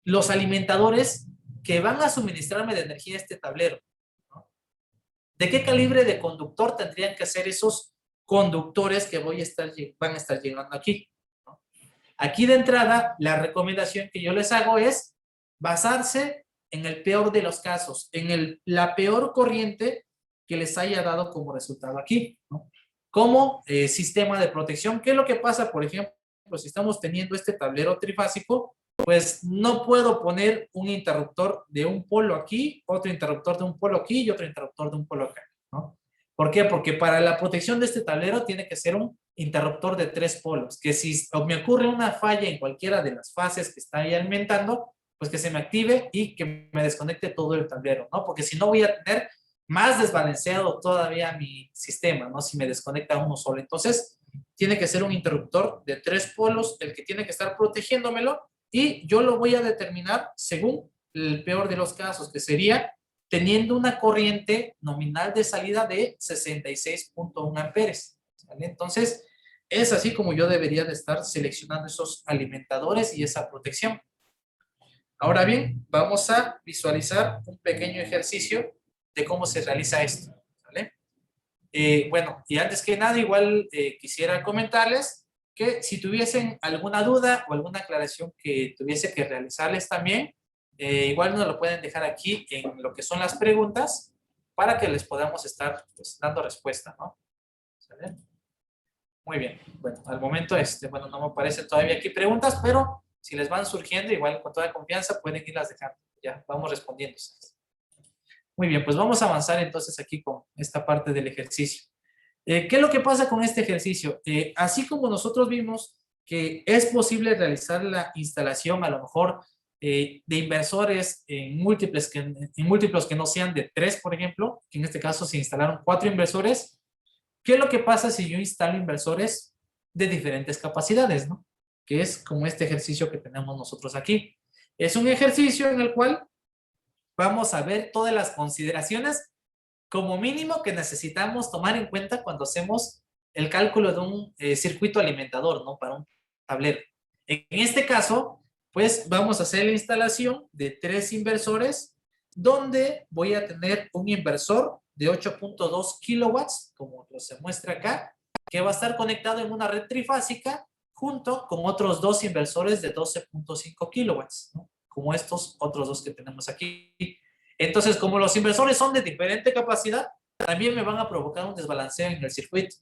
los alimentadores que van a suministrarme de energía a este tablero, ¿no? ¿De qué calibre de conductor tendrían que ser esos conductores que van a estar llegando aquí, ¿no? Aquí de entrada, la recomendación que yo les hago es basarse en el peor de los casos, en la peor corriente que les haya dado como resultado aquí, ¿no? Como sistema de protección. ¿Qué es lo que pasa, por ejemplo, si estamos teniendo este tablero trifásico? Pues no puedo poner un interruptor de un polo aquí, otro interruptor de un polo aquí y otro interruptor de un polo acá, ¿no? ¿Por qué? Porque para la protección de este tablero tiene que ser un interruptor de 3 polos, que si me ocurre una falla en cualquiera de las fases que está ahí alimentando, pues que se me active y que me desconecte todo el tablero, ¿no? Porque si no voy a tener más desbalanceado todavía mi sistema, ¿no? Si me desconecta uno solo. Entonces, tiene que ser un interruptor de 3 polos el que tiene que estar protegiéndomelo y yo lo voy a determinar según el peor de los casos, que sería teniendo una corriente nominal de salida de 66.1 amperes, ¿vale? Entonces, es así como yo debería de estar seleccionando esos alimentadores y esa protección. Ahora bien, vamos a visualizar un pequeño ejercicio de cómo se realiza esto, ¿vale? Bueno, y antes que nada, igual quisiera comentarles que si tuviesen alguna duda o alguna aclaración que tuviese que realizarles también, igual nos lo pueden dejar aquí en lo que son las preguntas para que les podamos estar pues, dando respuesta, ¿no? ¿Sale? Muy bien. Bueno, al momento, bueno, no me aparecen todavía aquí preguntas, pero si les van surgiendo, igual con toda confianza pueden irlas dejando. Ya, vamos respondiendo. Muy bien, pues vamos a avanzar entonces aquí con esta parte del ejercicio. ¿Qué es lo que pasa con este ejercicio? Así como nosotros vimos que es posible realizar la instalación a lo mejor de inversores en múltiplos que no sean de 3, por ejemplo, que en este caso se instalaron 4 inversores. ¿Qué es lo que pasa si yo instalo inversores de diferentes capacidades, ¿no? Que es como este ejercicio que tenemos nosotros aquí. Es un ejercicio en el cual vamos a ver todas las consideraciones como mínimo que necesitamos tomar en cuenta cuando hacemos el cálculo de un circuito alimentador, ¿no? Para un tablero. En este caso, pues vamos a hacer la instalación de 3 inversores, donde voy a tener un inversor de 8.2 kilowatts, como se muestra acá, que va a estar conectado en una red trifásica junto con otros 2 inversores de 12.5 kilowatts, ¿no? Como estos otros 2 que tenemos aquí. Entonces, como los inversores son de diferente capacidad, también me van a provocar un desbalanceo en el circuito.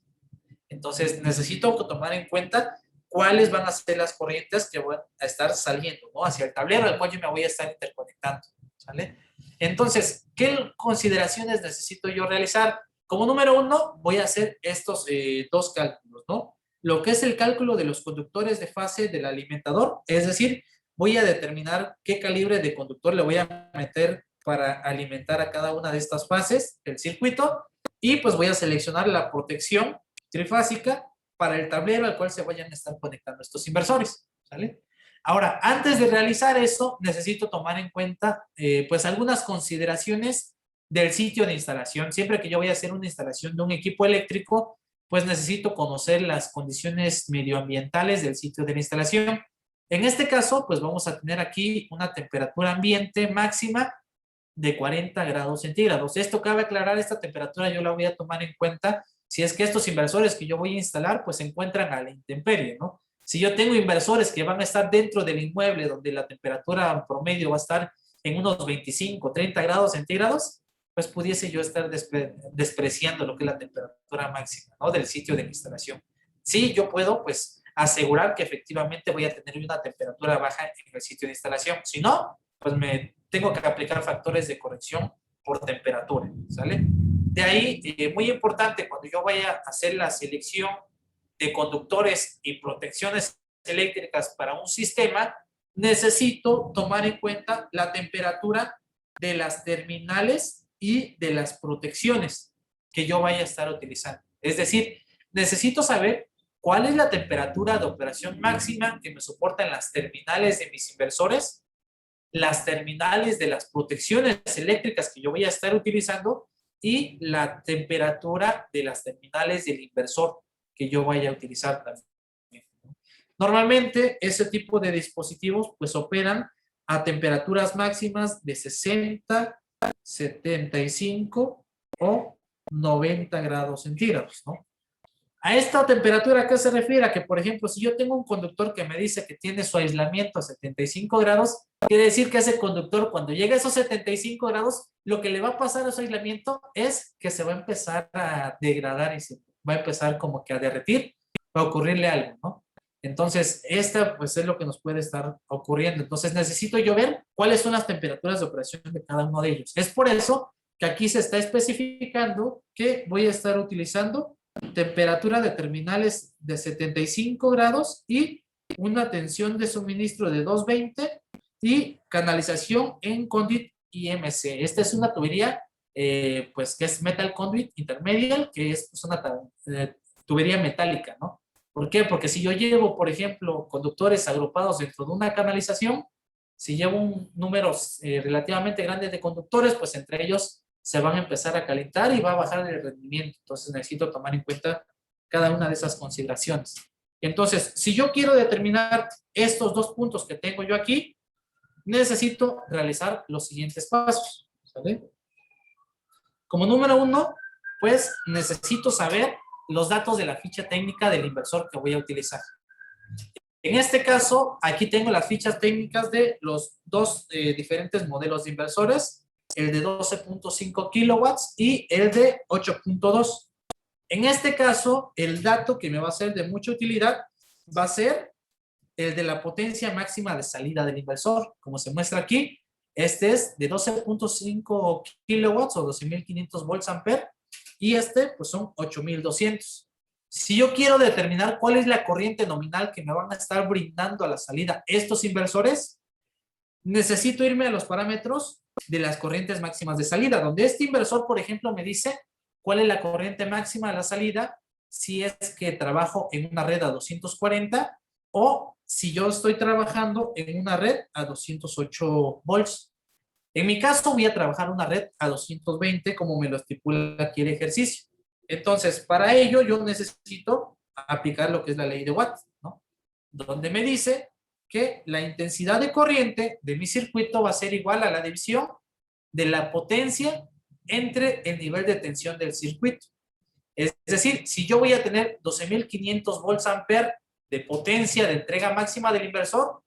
Entonces, necesito tomar en cuenta cuáles van a ser las corrientes que van a estar saliendo, ¿no? Hacia el tablero al cual yo me voy a estar interconectando, ¿sale? Entonces, ¿qué consideraciones necesito yo realizar? Como número uno, voy a hacer estos dos cálculos, ¿no? Lo que es el cálculo de los conductores de fase del alimentador, es decir, voy a determinar qué calibre de conductor le voy a meter para alimentar a cada una de estas fases del circuito y pues voy a seleccionar la protección trifásica para el tablero al cual se vayan a estar conectando estos inversores, ¿sale? Ahora, antes de realizar eso, necesito tomar en cuenta pues algunas consideraciones del sitio de instalación. Siempre que yo voy a hacer una instalación de un equipo eléctrico, pues necesito conocer las condiciones medioambientales del sitio de la instalación. En este caso, pues vamos a tener aquí una temperatura ambiente máxima de 40 grados centígrados. Esto cabe aclarar, esta temperatura yo la voy a tomar en cuenta si es que estos inversores que yo voy a instalar pues se encuentran a la intemperie, ¿no? Si yo tengo inversores que van a estar dentro del inmueble donde la temperatura promedio va a estar en unos 25, 30 grados centígrados, pues pudiese yo estar despreciando lo que es la temperatura máxima, ¿no? Del sitio de mi instalación. Sí, yo puedo pues asegurar que efectivamente voy a tener una temperatura baja en el sitio de instalación. Si no, pues me tengo que aplicar factores de corrección por temperatura, ¿sale? De ahí, muy importante, cuando yo vaya a hacer la selección de conductores y protecciones eléctricas para un sistema, necesito tomar en cuenta la temperatura de las terminales y de las protecciones que yo vaya a estar utilizando. Es decir, necesito saber cuál es la temperatura de operación máxima que me soportan las terminales de mis inversores, las terminales de las protecciones eléctricas que yo voy a estar utilizando y la temperatura de las terminales del inversor que yo vaya a utilizar también. Normalmente ese tipo de dispositivos pues operan a temperaturas máximas de 60, 75 o 90 grados centígrados, ¿no? A esta temperatura, ¿a qué se refiere? A que, por ejemplo, si yo tengo un conductor que me dice que tiene su aislamiento a 75 grados, quiere decir que ese conductor, cuando llegue a esos 75 grados, lo que le va a pasar a su aislamiento es que se va a empezar a degradar y se va a empezar como que a derretir, va a ocurrirle algo, ¿no? Entonces, esta pues es lo que nos puede estar ocurriendo. Entonces, necesito yo ver cuáles son las temperaturas de operación de cada uno de ellos. Es por eso que aquí se está especificando que voy a estar utilizando temperatura de terminales de 75 grados y una tensión de suministro de 220 y canalización en conduit IMC. Esta es una tubería pues que es Metal Conduit Intermediate, que es pues, una tubería metálica, ¿no? ¿Por qué? Porque si yo llevo, por ejemplo, conductores agrupados dentro de una canalización, si llevo un número relativamente grande de conductores, pues entre ellos se van a empezar a calentar y va a bajar el rendimiento. Entonces necesito tomar en cuenta cada una de esas consideraciones. Entonces, si yo quiero determinar estos dos puntos que tengo yo aquí, necesito realizar los siguientes pasos, ¿sale? Como número uno, pues necesito saber los datos de la ficha técnica del inversor que voy a utilizar. En este caso, aquí tengo las fichas técnicas de los dos diferentes modelos de inversores, el de 12.5 kilowatts y el de 8.2. En este caso, el dato que me va a ser de mucha utilidad va a ser el de la potencia máxima de salida del inversor. Como se muestra aquí, este es de 12.5 kilowatts o 12.500 volts ampere y este pues son 8.200. Si yo quiero determinar cuál es la corriente nominal que me van a estar brindando a la salida estos inversores, necesito irme a los parámetros de las corrientes máximas de salida, donde este inversor, por ejemplo, me dice cuál es la corriente máxima de la salida si es que trabajo en una red a 240 o si yo estoy trabajando en una red a 208 volts. En mi caso voy a trabajar una red a 220 como me lo estipula aquí el ejercicio. Entonces, para ello yo necesito aplicar lo que es la ley de Watt, ¿no? Donde me dice que la intensidad de corriente de mi circuito va a ser igual a la división de la potencia entre el nivel de tensión del circuito. Es decir, si yo voy a tener 12.500 volts ampere de potencia de entrega máxima del inversor,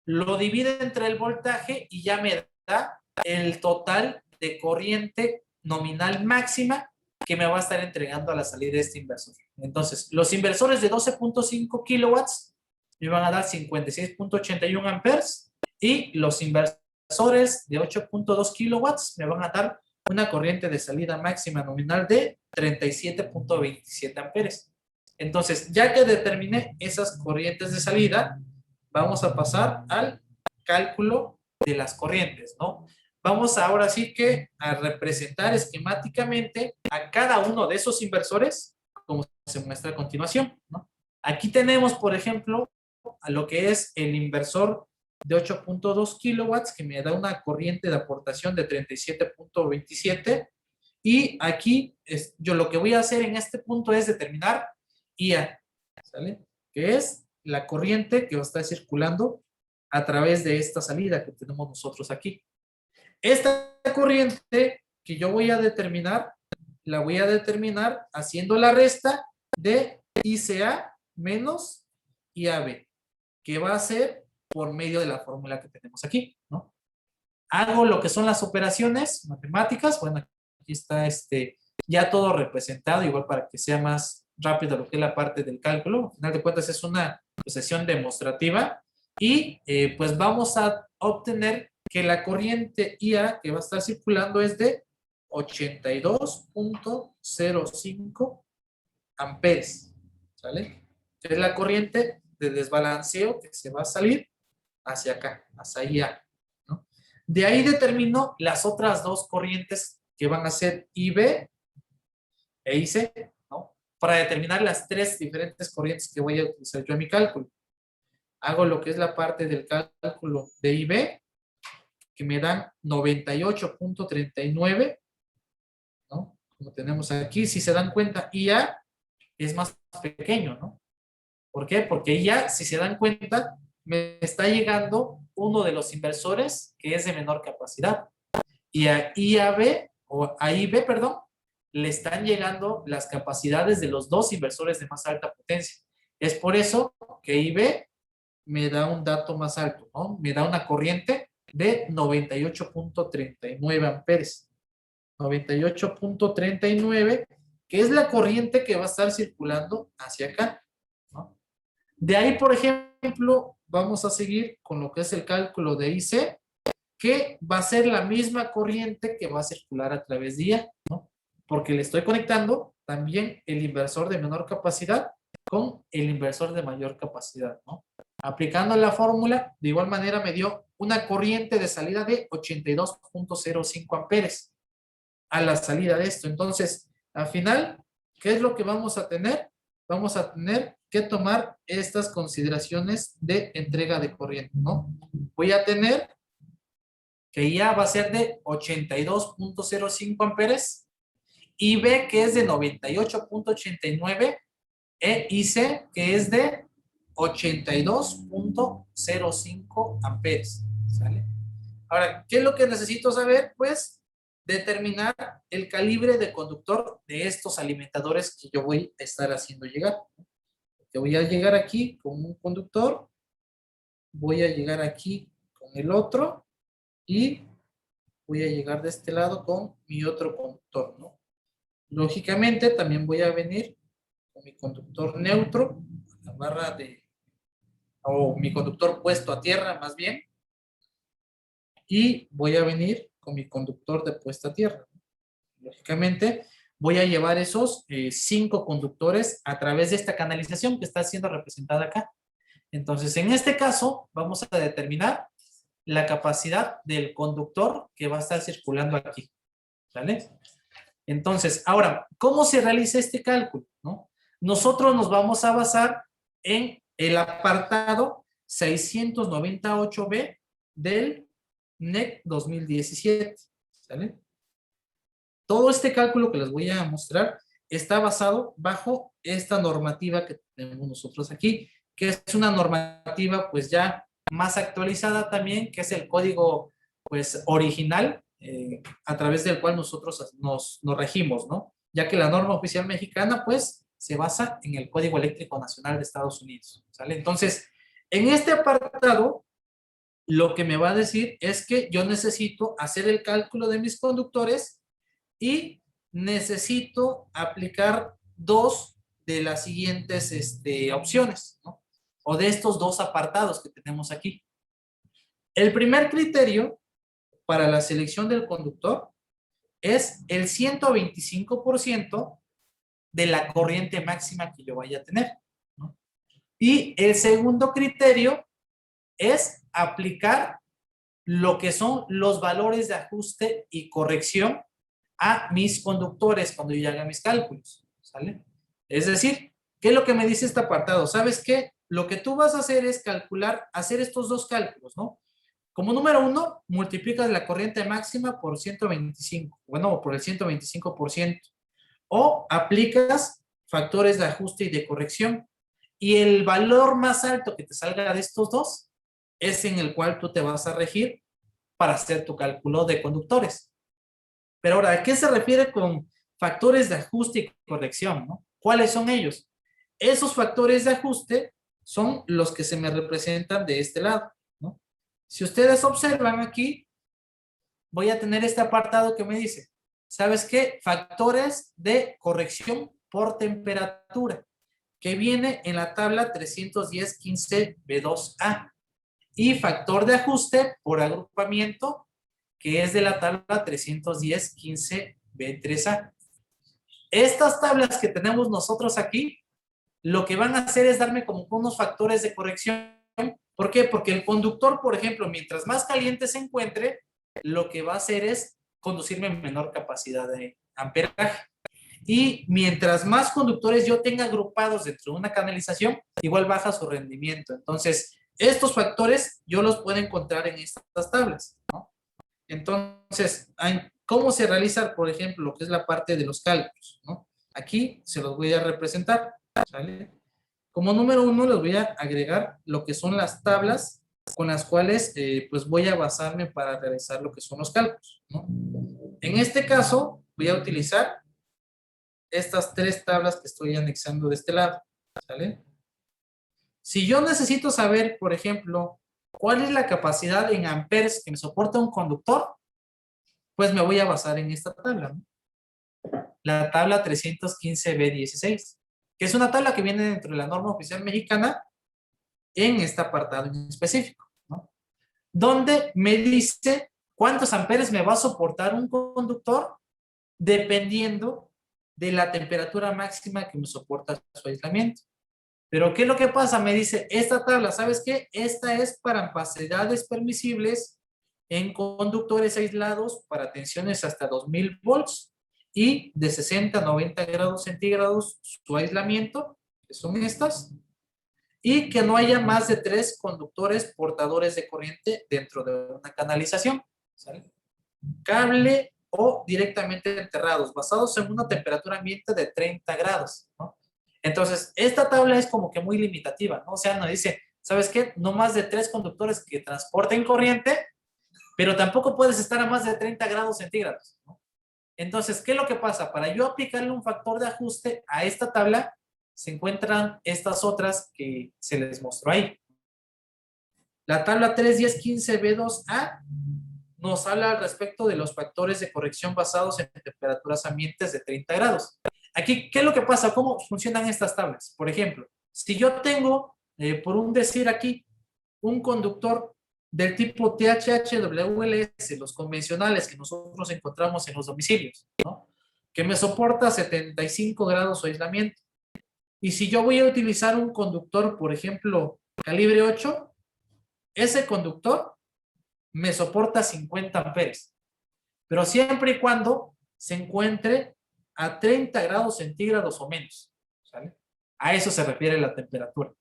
lo divide entre el voltaje y ya me da el total de corriente nominal máxima que me va a estar entregando a la salida de este inversor. Entonces, los inversores de 12.5 kilowatts me van a dar 56.81 amperes y los inversores de 8.2 kilowatts me van a dar una corriente de salida máxima nominal de 37.27 amperes. Entonces, ya que determiné esas corrientes de salida, vamos a pasar al cálculo de las corrientes, ¿no? Vamos ahora sí que a representar esquemáticamente a cada uno de esos inversores, como se muestra a continuación, ¿no? Aquí tenemos, por ejemplo, a lo que es el inversor de 8.2 kilowatts, que me da una corriente de aportación de 37.27, y aquí yo lo que voy a hacer en este punto es determinar IA, ¿sale? Que es la corriente que va a estar circulando a través de esta salida que tenemos nosotros aquí. Esta corriente que yo voy a determinar, la voy a determinar haciendo la resta de ICA menos IAB, que va a ser por medio de la fórmula que tenemos aquí, ¿no? Hago lo que son las operaciones matemáticas. Bueno, aquí está ya todo representado, igual para que sea más rápido lo que es la parte del cálculo. Al final de cuentas es una sesión demostrativa y pues vamos a obtener que la corriente IA que va a estar circulando es de 82.05 amperes, ¿sale? Es la corriente de desbalanceo que se va a salir hacia acá, hacia IA, ¿no? De ahí determino las otras dos corrientes que van a ser IB e IC, ¿no? Para determinar las tres diferentes corrientes que voy a utilizar yo en mi cálculo. Hago lo que es la parte del cálculo de IB, que me dan 98.39, ¿no? Como tenemos aquí, si se dan cuenta, IA es más pequeño, ¿no? ¿Por qué? Porque IA, si se dan cuenta, me está llegando uno de los inversores que es de menor capacidad. Y a IAB, o a IB, perdón, le están llegando las capacidades de los dos inversores de más alta potencia. Es por eso que IB me da un dato más alto, ¿no? Me da una corriente de 98.39 amperes. 98.39, que es la corriente que va a estar circulando hacia acá, ¿no? De ahí, por ejemplo, vamos a seguir con lo que es el cálculo de IC, que va a ser la misma corriente que va a circular a través de IA, ¿no? Porque le estoy conectando también el inversor de menor capacidad con el inversor de mayor capacidad, ¿no? Aplicando la fórmula, de igual manera me dio una corriente de salida de 82.05 amperes a la salida de esto. Entonces, al final, ¿qué es lo que vamos a tener? Vamos a tener que tomar estas consideraciones de entrega de corriente, ¿no? Voy a tener que IA va a ser de 82.05 amperes, IB que es de 98.89 e IC que es de 82.05 amperes, ¿sale? Ahora, ¿qué es lo que necesito saber? Pues determinar el calibre de conductor de estos alimentadores que yo voy a estar haciendo llegar. Yo voy a llegar aquí con un conductor, voy a llegar aquí con el otro y voy a llegar de este lado con mi otro conductor, ¿no? Lógicamente también voy a venir con mi conductor neutro, la barra o mi conductor puesto a tierra más bien, y voy a venir con mi conductor de puesta a tierra. Lógicamente voy a llevar esos 5 conductores a través de esta canalización que está siendo representada acá. Entonces, en este caso, vamos a determinar la capacidad del conductor que va a estar circulando aquí, ¿vale? Entonces, ahora, ¿cómo se realiza este cálculo, no? Nosotros nos vamos a basar en el apartado 698B del NEC 2017, ¿sale? Todo este cálculo que les voy a mostrar está basado bajo esta normativa que tenemos nosotros aquí, que es una normativa pues ya más actualizada también, que es el código pues original a través del cual nosotros nos regimos, ¿no? Ya que la norma oficial mexicana pues se basa en el Código Eléctrico Nacional de Estados Unidos, ¿sale? Entonces, en este apartado, lo que me va a decir es que yo necesito hacer el cálculo de mis conductores y necesito aplicar dos de las siguientes opciones, ¿no? O de estos dos apartados que tenemos aquí. El primer criterio para la selección del conductor es el 125% de la corriente máxima que yo vaya a tener, ¿no? Y el segundo criterio es aplicar lo que son los valores de ajuste y corrección a mis conductores cuando yo haga mis cálculos, ¿sale? Es decir, ¿qué es lo que me dice este apartado? ¿Sabes qué? Lo que tú vas a hacer es calcular, hacer estos dos cálculos, ¿no? Como número uno, multiplicas la corriente máxima por 125, bueno, por el 125%, o aplicas factores de ajuste y de corrección, y el valor más alto que te salga de estos dos es en el cual tú te vas a regir para hacer tu cálculo de conductores. Pero ahora, ¿a qué se refiere con factores de ajuste y corrección, ¿no? ¿Cuáles son ellos? Esos factores de ajuste son los que se me representan de este lado, ¿no? Si ustedes observan aquí, voy a tener este apartado que me dice, ¿sabes qué? Factores de corrección por temperatura, que viene en la tabla 310.15b2a. Y factor de ajuste por agrupamiento, que es de la tabla 310.15b3a. Estas tablas que tenemos nosotros aquí, lo que van a hacer es darme como unos factores de corrección. ¿Por qué? Porque el conductor, por ejemplo, mientras más caliente se encuentre, lo que va a hacer es conducirme en menor capacidad de amperaje. Y mientras más conductores yo tenga agrupados dentro de una canalización, igual baja su rendimiento. Entonces, estos factores yo los puedo encontrar en estas tablas, ¿no? Entonces, ¿cómo se realiza, por ejemplo, lo que es la parte de los cálculos, ¿no? Aquí se los voy a representar, ¿sale? Como número uno, les voy a agregar lo que son las tablas con las cuales pues voy a basarme para realizar lo que son los cálculos, ¿no? En este caso, voy a utilizar estas tres tablas que estoy anexando de este lado, ¿sale? Si yo necesito saber, por ejemplo, cuál es la capacidad en amperes que me soporta un conductor, pues me voy a basar en esta tabla, ¿no? La tabla 315b16, que es una tabla que viene dentro de la norma oficial mexicana en este apartado en específico, ¿no? Donde me dice cuántos amperes me va a soportar un conductor dependiendo de la temperatura máxima que me soporta su aislamiento. Pero ¿qué es lo que pasa? Me dice, esta tabla, ¿sabes qué? Esta es para capacidades permisibles en conductores aislados para tensiones hasta 2000 volts y de 60 a 90 grados centígrados su aislamiento, que son estas, y que no haya más de 3 conductores portadores de corriente dentro de una canalización, ¿sale? Cable o directamente enterrados, basados en una temperatura ambiente de 30 grados, ¿no? Entonces, esta tabla es como que muy limitativa, ¿no? O sea, nos dice, ¿sabes qué? No más de 3 conductores que transporten corriente, pero tampoco puedes estar a más de 30 grados centígrados, ¿no? Entonces, ¿qué es lo que pasa? Para yo aplicarle un factor de ajuste a esta tabla, se encuentran estas otras que se les mostró ahí. La tabla 31015b2a nos habla al respecto de los factores de corrección basados en temperaturas ambientes de 30 grados. Aquí, ¿qué es lo que pasa? ¿Cómo funcionan estas tablas? Por ejemplo, si yo tengo, por un decir aquí, un conductor del tipo THH-WLS, los convencionales que nosotros encontramos en los domicilios, ¿no? Que me soporta 75 grados de aislamiento. Y si yo voy a utilizar un conductor, por ejemplo, calibre 8, ese conductor me soporta 50 amperes, pero siempre y cuando se encuentre a 30 grados centígrados o menos, ¿sale? A eso se refiere la temperatura.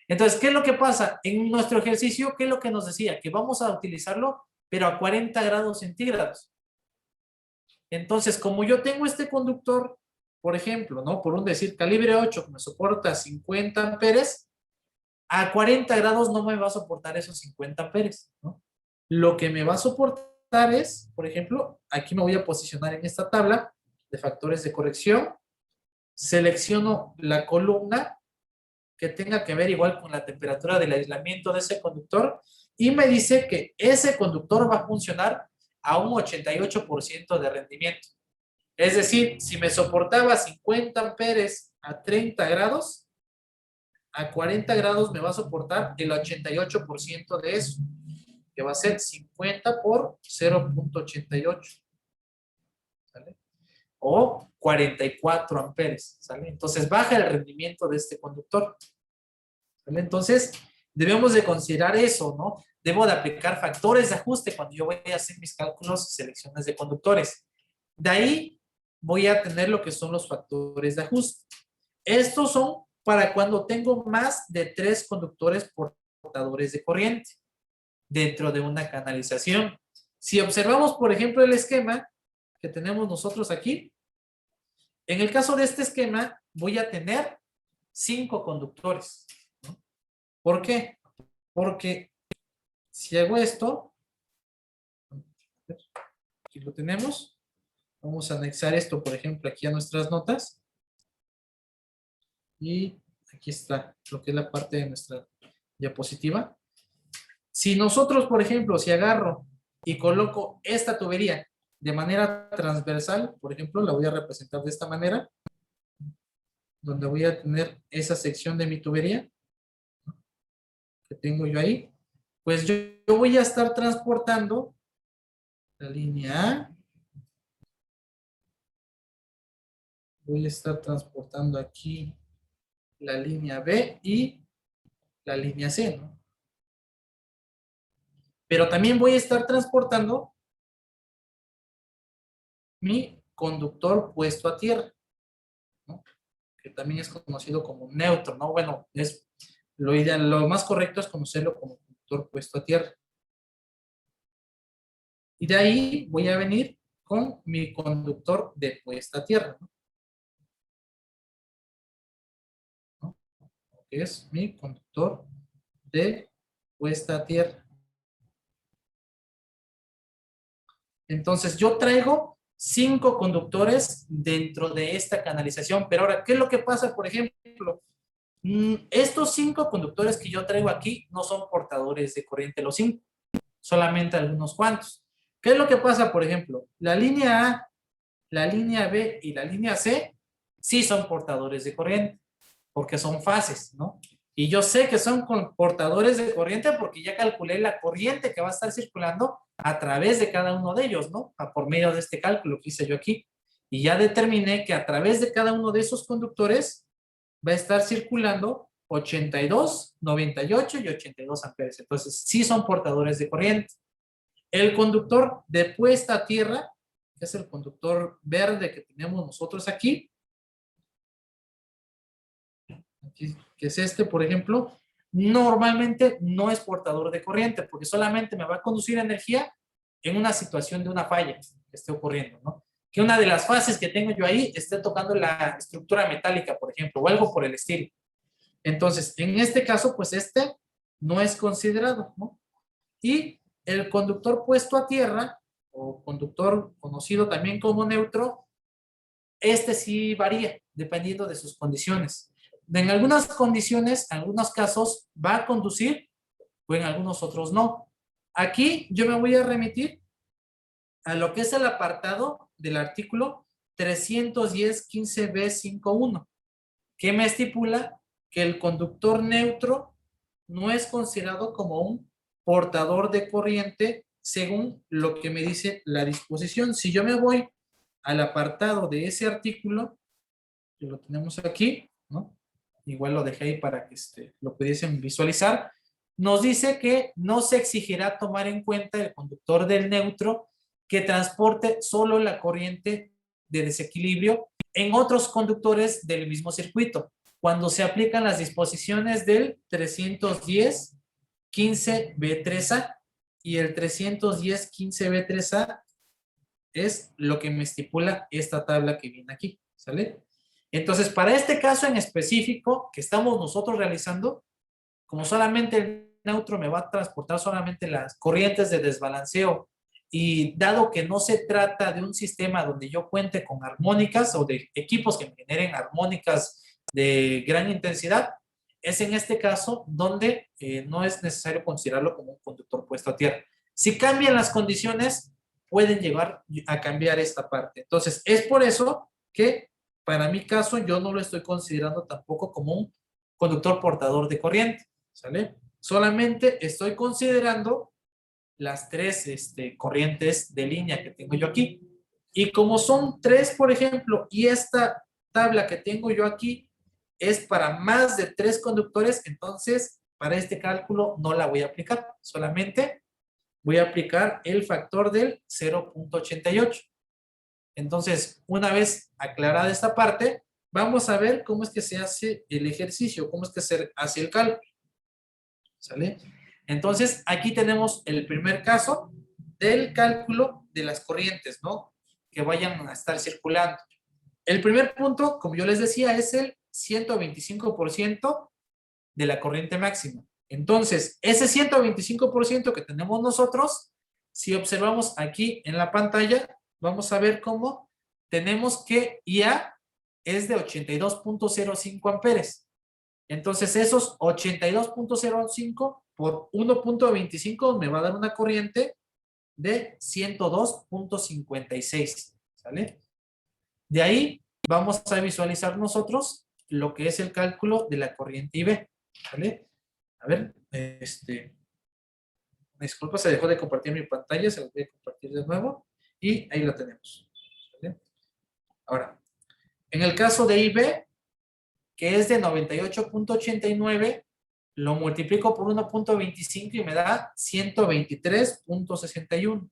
Entonces, ¿qué es lo que pasa? En nuestro ejercicio, ¿qué es lo que nos decía? Que vamos a utilizarlo, pero a 40 grados centígrados. Entonces, como yo tengo este conductor, por ejemplo, ¿no? Por un decir, calibre 8, que me soporta 50 amperes, a 40 grados no me va a soportar esos 50 amperes, ¿no? Lo que me va a soportar es, por ejemplo, aquí me voy a posicionar en esta tabla de factores de corrección, selecciono la columna que tenga que ver igual con la temperatura del aislamiento de ese conductor y me dice que ese conductor va a funcionar a un 88% de rendimiento. Es decir, si me soportaba 50 amperes a 30 grados, a 40 grados me va a soportar el 88% de eso, que va a ser 50 por 0.88, ¿sale? O 44 amperes, ¿sale? Entonces baja el rendimiento de este conductor, ¿sale? Entonces debemos de considerar eso, ¿no? Debo de aplicar factores de ajuste cuando yo voy a hacer mis cálculos y selecciones de conductores. De ahí voy a tener lo que son los factores de ajuste. Estos son para cuando tengo más de 3 conductores portadores de corriente dentro de una canalización. Si observamos, por ejemplo, el esquema que tenemos nosotros aquí, en el caso de este esquema, voy a tener 5 conductores, ¿no? ¿Por qué? Porque si hago esto, aquí lo tenemos, vamos a anexar esto, por ejemplo, aquí a nuestras notas, y aquí está lo que es la parte de nuestra diapositiva. Si nosotros, por ejemplo, si agarro y coloco esta tubería de manera transversal, por ejemplo, la voy a representar de esta manera, donde voy a tener esa sección de mi tubería que tengo yo ahí, pues yo voy a estar transportando la línea A, voy a estar transportando aquí la línea B y la línea C, ¿no? Pero también voy a estar transportando mi conductor puesto a tierra, ¿no? Que también es conocido como neutro, ¿no? Bueno, es lo ideal, lo más correcto es conocerlo como conductor puesto a tierra. Y de ahí voy a venir con mi conductor de puesta a tierra, ¿no? Que es mi conductor de puesta a tierra. Entonces yo traigo 5 conductores dentro de esta canalización, pero ahora, ¿qué es lo que pasa? Por ejemplo, estos 5 conductores que yo traigo aquí no son portadores de corriente los 5, solamente algunos cuantos. ¿Qué es lo que pasa? Por ejemplo, la línea A, la línea B y la línea C sí son portadores de corriente, porque son fases, ¿no? Y yo sé que son portadores de corriente porque ya calculé la corriente que va a estar circulando a través de cada uno de ellos, ¿no? Por medio de este cálculo que hice yo aquí. Y ya determiné que a través de cada uno de esos conductores va a estar circulando 82, 98 y 82 amperes. Entonces, sí son portadores de corriente. El conductor de puesta a tierra, que es el conductor verde que tenemos nosotros aquí, que es este, por ejemplo, normalmente no es portador de corriente, porque solamente me va a conducir energía en una situación de una falla que esté ocurriendo, ¿no? Que una de las fases que tengo yo ahí esté tocando la estructura metálica, por ejemplo, o algo por el estilo. Entonces, en este caso, pues este no es considerado, ¿no? Y el conductor puesto a tierra, o conductor conocido también como neutro, este sí varía dependiendo de sus condiciones. En algunas condiciones, en algunos casos, va a conducir o en algunos otros no. Aquí yo me voy a remitir a lo que es el apartado del artículo 310.15b51, que me estipula que el conductor neutro no es considerado como un portador de corriente según lo que me dice la disposición. Si yo me voy al apartado de ese artículo, que lo tenemos aquí, ¿no? Igual lo dejé ahí para que lo pudiesen visualizar. Nos dice que no se exigirá tomar en cuenta el conductor del neutro que transporte solo la corriente de desequilibrio en otros conductores del mismo circuito, cuando se aplican las disposiciones del 310.15b3a y el 310.15b3a es lo que me estipula esta tabla que viene aquí, ¿sale? Entonces, para este caso en específico que estamos nosotros realizando, como solamente el neutro me va a transportar solamente las corrientes de desbalanceo y dado que no se trata de un sistema donde yo cuente con armónicas o de equipos que me generen armónicas de gran intensidad, es en este caso donde no es necesario considerarlo como un conductor puesto a tierra. Si cambian las condiciones, pueden llegar a cambiar esta parte. Entonces, es por eso que para mi caso yo no lo estoy considerando tampoco como un conductor portador de corriente, ¿sale? Solamente estoy considerando las tres corrientes de línea que tengo yo aquí. Y como son tres, por ejemplo, y esta tabla que tengo yo aquí es para más de tres conductores, entonces para este cálculo no la voy a aplicar, solamente voy a aplicar el factor del 0.88. Entonces, una vez aclarada esta parte, vamos a ver cómo es que se hace el ejercicio, cómo es que se hace el cálculo. ¿Sale? Entonces, aquí tenemos el primer caso del cálculo de las corrientes, ¿no? Que vayan a estar circulando. El primer punto, como yo les decía, es el 125% de la corriente máxima. Entonces, ese 125% que tenemos nosotros, si observamos aquí en la pantalla, vamos a ver cómo tenemos que IA es de 82.05 amperes. Entonces, esos 82.05 por 1.25 me va a dar una corriente de 102.56, ¿sale? De ahí vamos a visualizar nosotros lo que es el cálculo de la corriente IB, ¿vale? A ver, disculpa, se dejó de compartir mi pantalla, se lo voy a compartir de nuevo y ahí lo tenemos, ¿vale? Ahora, en el caso de IB, que es de 98.89, lo multiplico por 1.25 y me da 123.61.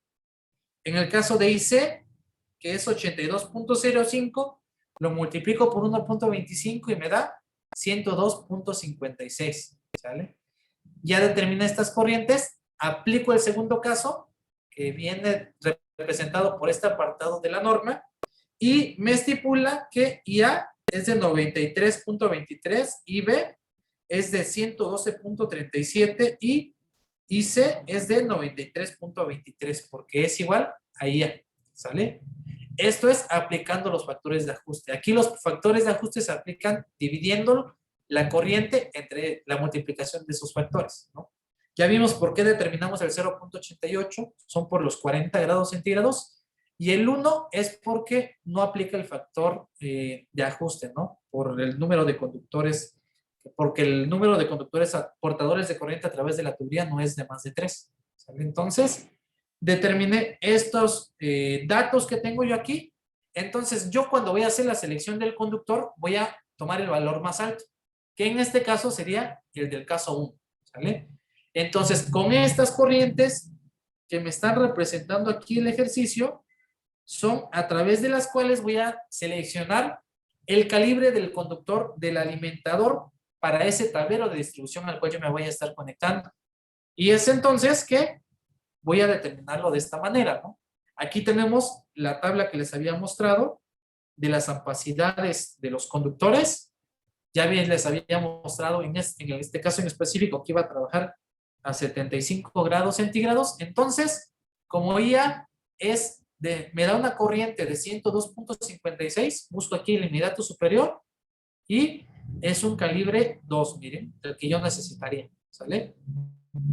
En el caso de IC, que es 82.05, lo multiplico por 1.25 y me da 102.56, ¿sale? Ya determiné estas corrientes, aplico el segundo caso, que viene representado por este apartado de la norma, y me estipula que IA es de 93.23, IB es de 112.37 y IC es de 93.23, porque es igual a IA, ¿sale? Esto es aplicando los factores de ajuste. Aquí los factores de ajuste se aplican dividiendo la corriente entre la multiplicación de esos factores, ¿no? Ya vimos por qué determinamos el 0.88, son por los 40 grados centígrados, y el 1 es porque no aplica el factor de ajuste, ¿no? Por el número de conductores, porque el número de conductores portadores de corriente a través de la tubería no es de más de 3, ¿sale? Entonces, determiné estos datos que tengo yo aquí. Entonces, yo cuando voy a hacer la selección del conductor, voy a tomar el valor más alto, que en este caso sería el del caso 1, ¿sale? Entonces, con estas corrientes que me están representando aquí el ejercicio, son a través de las cuales voy a seleccionar el calibre del conductor del alimentador para ese tablero de distribución al cual yo me voy a estar conectando. Y es entonces que voy a determinarlo de esta manera, ¿no? Aquí tenemos la tabla que les había mostrado de las ampacidades de los conductores. Ya bien les había mostrado en este caso en específico que iba a trabajar a 75 grados centígrados. Entonces, como IA me da una corriente de 102.56, busco aquí el inmediato superior y es un calibre 2, miren, el que yo necesitaría, ¿sale?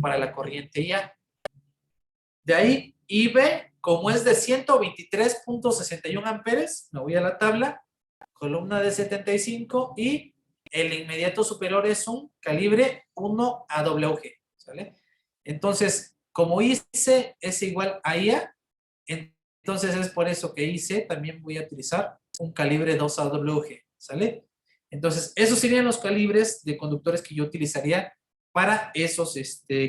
Para la corriente IA. De ahí, IB, como es de 123.61 amperes, me voy a la tabla, columna de 75 y el inmediato superior es un calibre 1AWG, ¿sale? Entonces, como IC es igual a IA, entonces es por eso que IC también voy a utilizar un calibre 2AWG, ¿sale? Entonces, esos serían los calibres de conductores que yo utilizaría para esos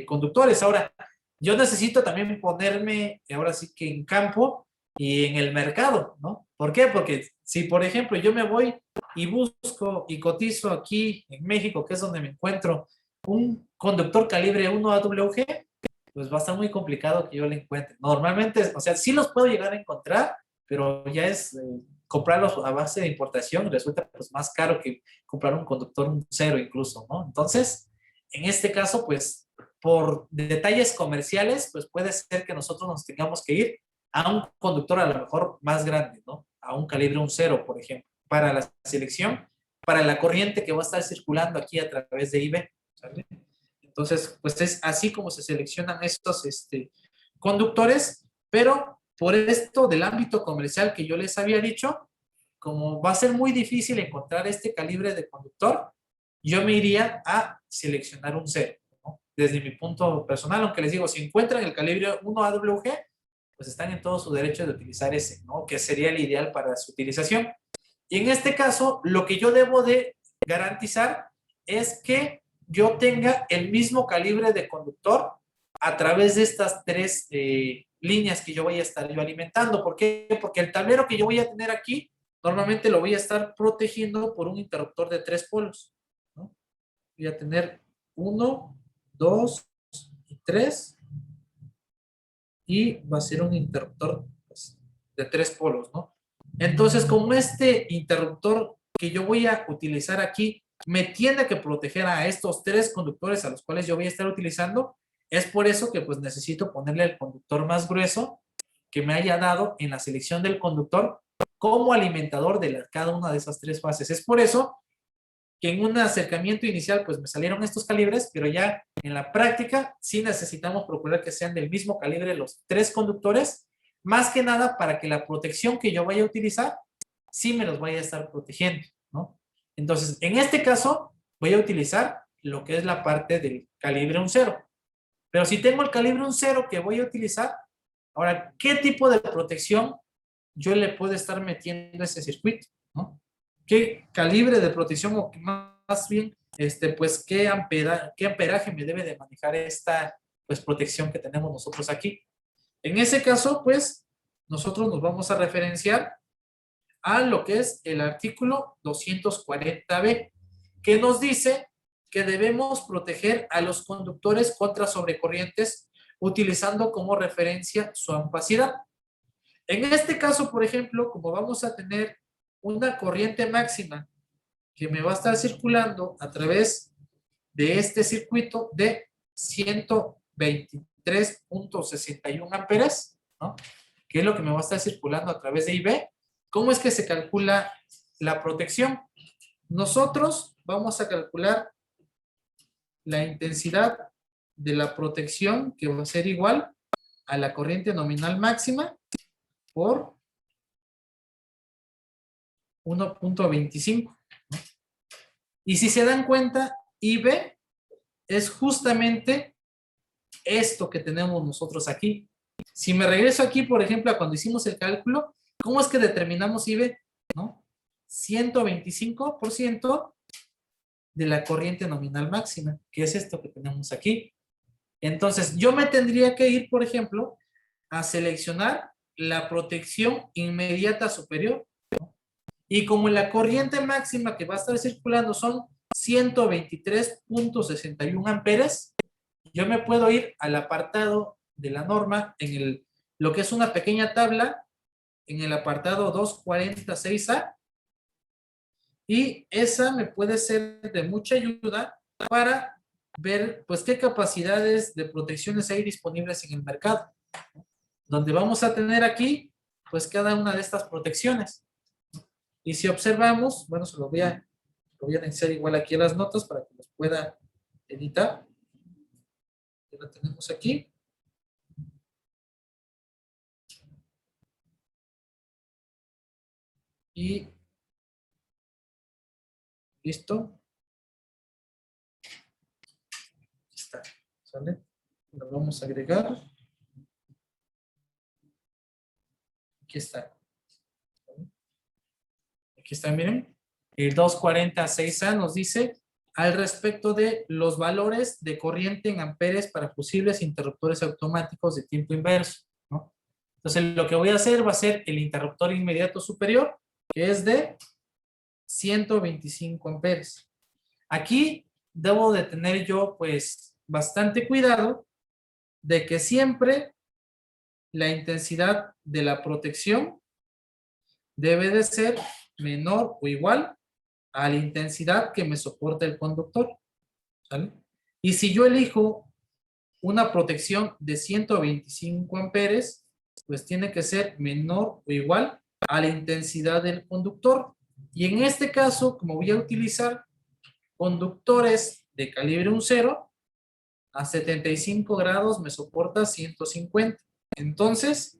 conductores. Ahora, yo necesito también ponerme, ahora sí que en campo y en el mercado, ¿no? ¿Por qué? Porque si, por ejemplo, yo me voy y busco y cotizo aquí en México, que es donde me encuentro, un conductor calibre 1AWG, pues va a estar muy complicado que yo lo encuentre. Normalmente, o sea, sí los puedo llegar a encontrar, pero ya es comprarlos a base de importación, resulta pues más caro que comprar un conductor un cero incluso, ¿no? Entonces, en este caso, pues, por detalles comerciales, pues puede ser que nosotros nos tengamos que ir a un conductor a lo mejor más grande, ¿no? A un calibre un cero, por ejemplo, para la selección, para la corriente que va a estar circulando aquí a través de IB, ¿sale? Entonces, pues es así como se seleccionan estos conductores, pero por esto del ámbito comercial que yo les había dicho, como va a ser muy difícil encontrar este calibre de conductor, yo me iría a seleccionar un 0, ¿no? Desde mi punto personal, aunque les digo, si encuentran el calibre 1 AWG, pues están en todo su derecho de utilizar ese, ¿no? Que sería el ideal para su utilización. Y en este caso, lo que yo debo de garantizar es que yo tenga el mismo calibre de conductor a través de estas tres líneas que yo voy a estar yo alimentando. ¿Por qué? Porque el tablero que yo voy a tener aquí, normalmente lo voy a estar protegiendo por un interruptor de 3 polos, ¿no? Voy a tener 1, 2 y 3, y va a ser un interruptor, pues, de 3 polos, ¿no? Entonces, como este interruptor que yo voy a utilizar aquí me tiene que proteger a estos 3 conductores a los cuales yo voy a estar utilizando, es por eso que pues necesito ponerle el conductor más grueso que me haya dado en la selección del conductor como alimentador de cada una de esas 3 fases. Es por eso que en un acercamiento inicial pues me salieron estos calibres, pero ya en la práctica sí necesitamos procurar que sean del mismo calibre los 3 conductores, más que nada para que la protección que yo vaya a utilizar sí me los vaya a estar protegiendo, ¿no? Entonces, en este caso voy a utilizar lo que es la parte del calibre 1.0, pero si tengo el calibre 1.0 que voy a utilizar, ahora, ¿qué tipo de protección yo le puedo estar metiendo a ese circuito, ¿no? ¿Qué calibre de protección o más bien, pues, qué amperaje me debe de manejar esta, pues, protección que tenemos nosotros aquí? En ese caso, pues, nosotros nos vamos a referenciar a lo que es el artículo 240B, que nos dice que debemos proteger a los conductores contra sobrecorrientes utilizando como referencia su ampacidad. En este caso, por ejemplo, como vamos a tener una corriente máxima que me va a estar circulando a través de este circuito de 123.61 amperes, ¿no? Que es lo que me va a estar circulando a través de IB. ¿Cómo es que se calcula la protección? Nosotros vamos a calcular la intensidad de la protección, que va a ser igual a la corriente nominal máxima por 1.25. Y si se dan cuenta, IB es justamente esto que tenemos nosotros aquí. Si me regreso aquí, por ejemplo, a cuando hicimos el cálculo, ¿cómo es que determinamos IB? ¿No? 125% de la corriente nominal máxima, que es esto que tenemos aquí. Entonces, yo me tendría que ir, por ejemplo, a seleccionar la protección inmediata superior, ¿no? Y como la corriente máxima que va a estar circulando son 123.61 amperes, yo me puedo ir al apartado de la norma en lo que es una pequeña tabla en el apartado 246A, y esa me puede ser de mucha ayuda para ver pues qué capacidades de protecciones hay disponibles en el mercado, donde vamos a tener aquí pues cada una de estas protecciones. Y si observamos, bueno, se lo voy a anexar igual aquí a las notas para que los pueda editar. Ya la tenemos aquí. Y listo. Está, ¿sale? Lo vamos a agregar. Aquí está. Aquí está, miren. El 246A nos dice al respecto de los valores de corriente en amperes para fusibles interruptores automáticos de tiempo inverso, ¿no? Entonces, lo que voy a hacer va a ser el interruptor inmediato superior, que es de 125 amperes. Aquí debo de tener yo, pues, bastante cuidado de que siempre la intensidad de la protección debe de ser menor o igual a la intensidad que me soporta el conductor, ¿sale? Y si yo elijo una protección de 125 amperes, pues tiene que ser menor o igual a la intensidad del conductor. Y en este caso, como voy a utilizar conductores de calibre 1.0, a 75 grados me soporta 150. Entonces,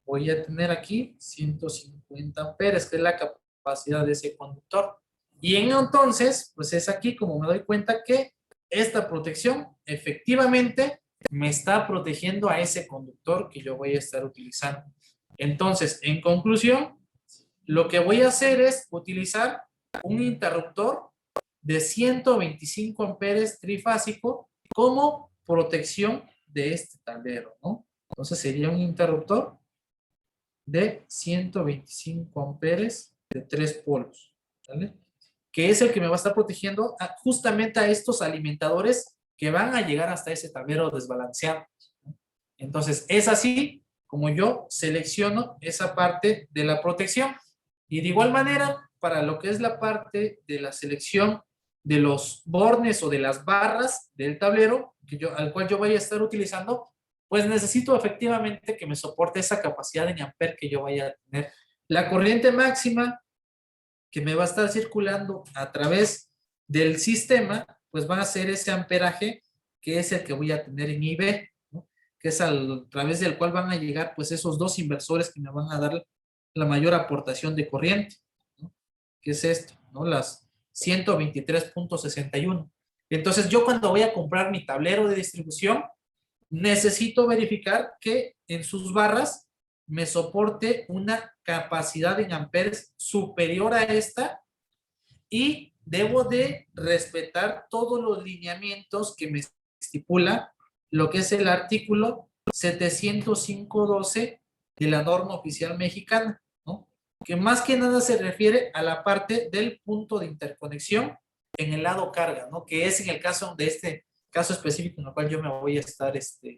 voy a tener aquí 150 amperes, que es la capacidad de ese conductor. Y entonces, pues es aquí como me doy cuenta que esta protección efectivamente me está protegiendo a ese conductor que yo voy a estar utilizando. Entonces, en conclusión, lo que voy a hacer es utilizar un interruptor de 125 amperes trifásico como protección de este tablero, ¿no? Entonces sería un interruptor de 125 amperes de 3 polos, ¿vale? Que es el que me va a estar protegiendo justamente a estos alimentadores que van a llegar hasta ese tablero desbalanceado. Entonces, es así como yo selecciono esa parte de la protección. Y de igual manera, para lo que es la parte de la selección de los bornes o de las barras del tablero al cual yo vaya a estar utilizando, pues necesito efectivamente que me soporte esa capacidad en amper que yo vaya a tener. La corriente máxima que me va a estar circulando a través del sistema, pues va a ser ese amperaje que es el que voy a tener en IB, ¿no? Que es a través del cual van a llegar pues esos dos inversores que me van a dar la mayor aportación de corriente, ¿no? Que es esto, ¿no? Las 123.61. Entonces yo cuando voy a comprar mi tablero de distribución, necesito verificar que en sus barras me soporte una capacidad en amperes superior a esta y debo de respetar todos los lineamientos que me estipula lo que es el artículo 705.12 de la norma oficial mexicana, ¿no? Que más que nada se refiere a la parte del punto de interconexión en el lado carga, ¿no? Que es en el caso de este caso específico en el cual yo me voy a estar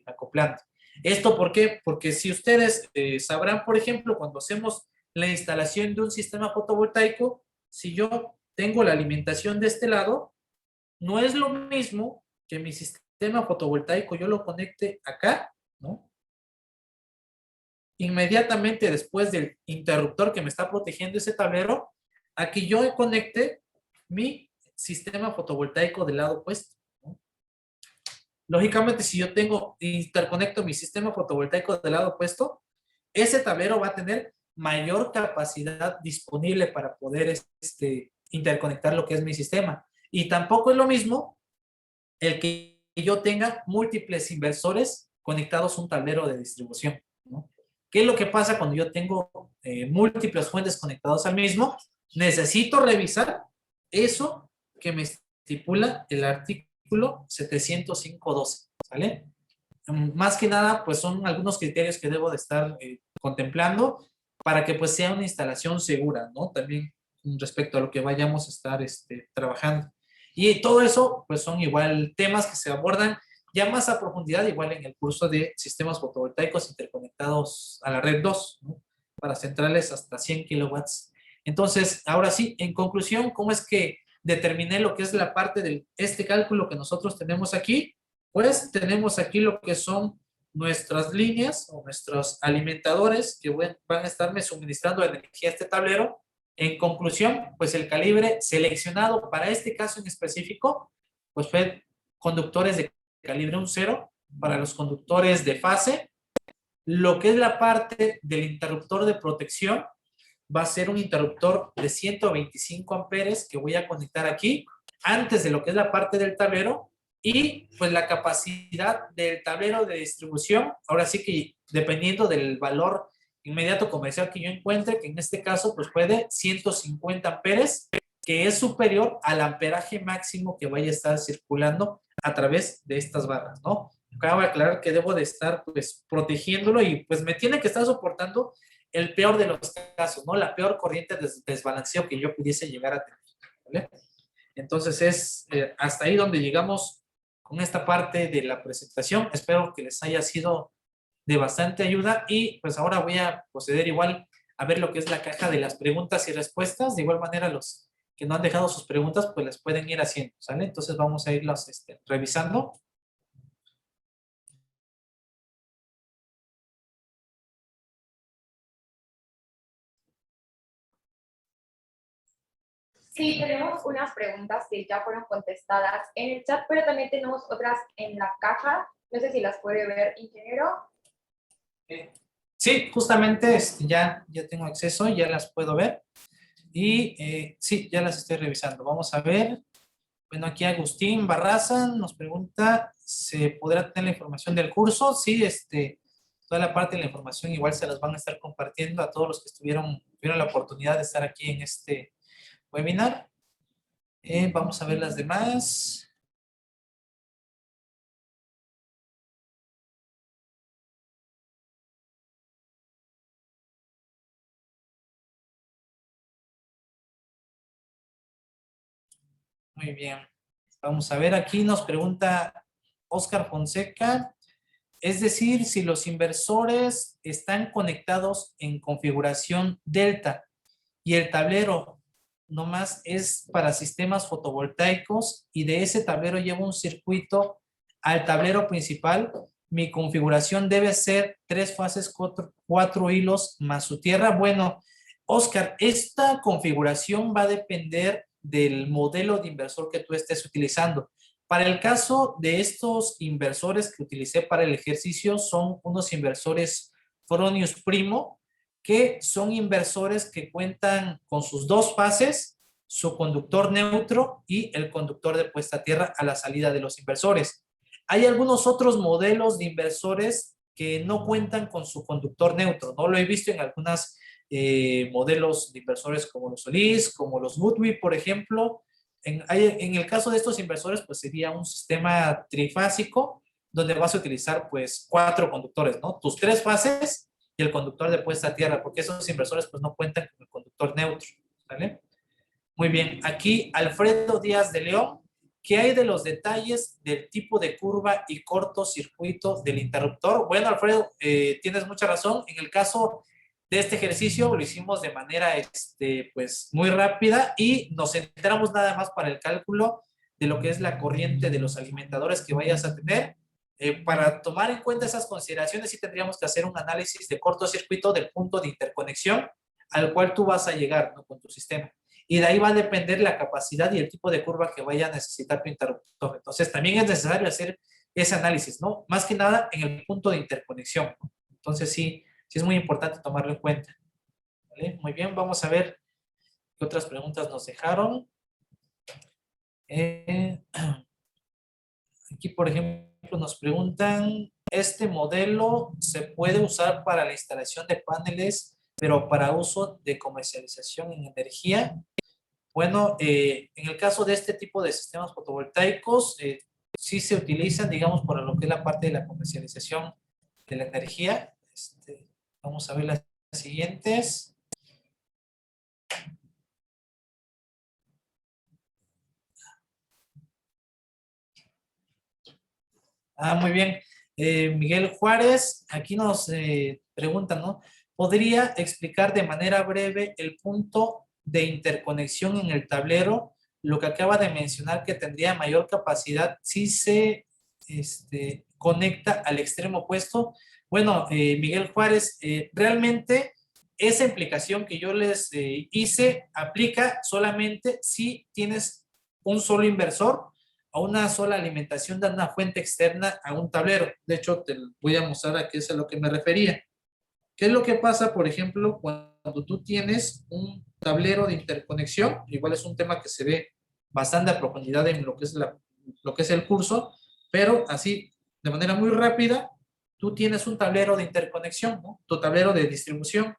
acoplando. ¿Esto por qué? Porque si ustedes sabrán, por ejemplo, cuando hacemos la instalación de un sistema fotovoltaico, si yo tengo la alimentación de este lado, no es lo mismo que mi sistema fotovoltaico yo lo conecte acá, ¿no? Inmediatamente después del interruptor que me está protegiendo ese tablero, aquí yo conecte mi sistema fotovoltaico del lado opuesto, ¿no? Lógicamente, si yo interconecto mi sistema fotovoltaico del lado opuesto, ese tablero va a tener mayor capacidad disponible para poder interconectar lo que es mi sistema. Y tampoco es lo mismo el que yo tenga múltiples inversores conectados a un tablero de distribución, ¿no? ¿Qué es lo que pasa cuando yo tengo múltiples fuentes conectadas al mismo? Necesito revisar eso que me estipula el artículo 705.12, ¿sale? Más que nada, pues son algunos criterios que debo de estar contemplando para que pues sea una instalación segura, ¿no? También respecto a lo que vayamos a estar trabajando. Y todo eso, pues son igual temas que se abordan ya más a profundidad, igual en el curso de sistemas fotovoltaicos interconectados a la red 2, ¿no? Para centrales hasta 100 kilowatts. Entonces, ahora sí, en conclusión, ¿cómo es que determiné lo que es la parte de este cálculo que nosotros tenemos aquí? Pues tenemos aquí lo que son nuestras líneas o nuestros alimentadores que van a estarme suministrando energía a este tablero. En conclusión, pues el calibre seleccionado para este caso en específico, pues fue conductores de calibre 1.0 para los conductores de fase. Lo que es la parte del interruptor de protección va a ser un interruptor de 125 amperes que voy a conectar aquí antes de lo que es la parte del tablero. Y pues la capacidad del tablero de distribución, ahora sí que dependiendo del valor inmediato comercial que yo encuentre, que en este caso pues puede 150 amperes, que es superior al amperaje máximo que vaya a estar circulando a través de estas barras, ¿no? Cabe aclarar que debo de estar pues protegiéndolo y pues me tiene que estar soportando el peor de los casos, ¿no? La peor corriente de desbalanceo que yo pudiese llegar a tener, ¿vale? Entonces es hasta ahí donde llegamos con esta parte de la presentación. Espero que les haya sido de bastante ayuda y pues ahora voy a proceder igual a ver lo que es la caja de las preguntas y respuestas. De igual manera, los que no han dejado sus preguntas, pues les pueden ir haciendo, ¿sale? Entonces vamos a irlas revisando. Sí, tenemos unas preguntas que ya fueron contestadas en el chat, pero también tenemos otras en la caja. No sé si las puede ver, ingeniero. Sí, justamente ya tengo acceso, ya las puedo ver. Y sí, ya las estoy revisando. Vamos a ver. Bueno, aquí Agustín Barraza nos pregunta, ¿se podrá tener la información del curso? Sí, toda la parte de la información igual se las van a estar compartiendo a todos los que tuvieron la oportunidad de estar aquí en este webinar. Vamos a ver las demás. Muy bien. Vamos a ver, aquí nos pregunta Oscar Fonseca. Es decir, si los inversores están conectados en configuración Delta y el tablero nomás es para sistemas fotovoltaicos y de ese tablero lleva un circuito al tablero principal, mi configuración debe ser 3 fases, 4 hilos más su tierra. Bueno, Oscar, esta configuración va a depender del modelo de inversor que tú estés utilizando. Para el caso de estos inversores que utilicé para el ejercicio, son unos inversores Fronius Primo, que son inversores que cuentan con sus 2 fases, su conductor neutro y el conductor de puesta a tierra a la salida de los inversores. Hay algunos otros modelos de inversores que no cuentan con su conductor neutro, ¿no? Lo he visto en algunos modelos de inversores como los Solís, como los Goodway, por ejemplo. En el caso de estos inversores, pues sería un sistema trifásico donde vas a utilizar pues 4 conductores, ¿no? Tus 3 fases y el conductor de puesta a tierra, porque esos inversores pues no cuentan con el conductor neutro, ¿vale? Muy bien, aquí Alfredo Díaz de León, ¿qué hay de los detalles del tipo de curva y cortocircuito del interruptor? Bueno, Alfredo, tienes mucha razón. En el caso de este ejercicio lo hicimos de manera pues muy rápida y nos centramos nada más para el cálculo de lo que es la corriente de los alimentadores que vayas a tener. Para tomar en cuenta esas consideraciones sí tendríamos que hacer un análisis de cortocircuito del punto de interconexión al cual tú vas a llegar, ¿no?, con tu sistema. Y de ahí va a depender la capacidad y el tipo de curva que vaya a necesitar tu interruptor. Entonces, también es necesario hacer ese análisis, ¿no? Más que nada en el punto de interconexión, ¿no? Entonces, sí es muy importante tomarlo en cuenta, ¿vale? Muy bien, vamos a ver qué otras preguntas nos dejaron. Aquí, por ejemplo, nos preguntan, ¿este modelo se puede usar para la instalación de paneles, pero para uso de comercialización en energía? Bueno, en el caso de este tipo de sistemas fotovoltaicos, sí se utilizan, digamos, para lo que es la parte de la comercialización de la energía. Vamos a ver las siguientes. Muy bien. Miguel Juárez, aquí nos pregunta, ¿no? ¿Podría explicar de manera breve el punto de interconexión en el tablero? Lo que acaba de mencionar que tendría mayor capacidad si se conecta al extremo opuesto. Bueno, Miguel Juárez, realmente esa implicación que yo les hice aplica solamente si tienes un solo inversor a una sola alimentación de una fuente externa a un tablero. De hecho, te voy a mostrar a qué es a lo que me refería. ¿Qué es lo que pasa, por ejemplo, cuando tú tienes un tablero de interconexión? Igual es un tema que se ve bastante a profundidad en lo que es, lo que es el curso, pero así, de manera muy rápida, tú tienes un tablero de interconexión, ¿no? Tu tablero de distribución,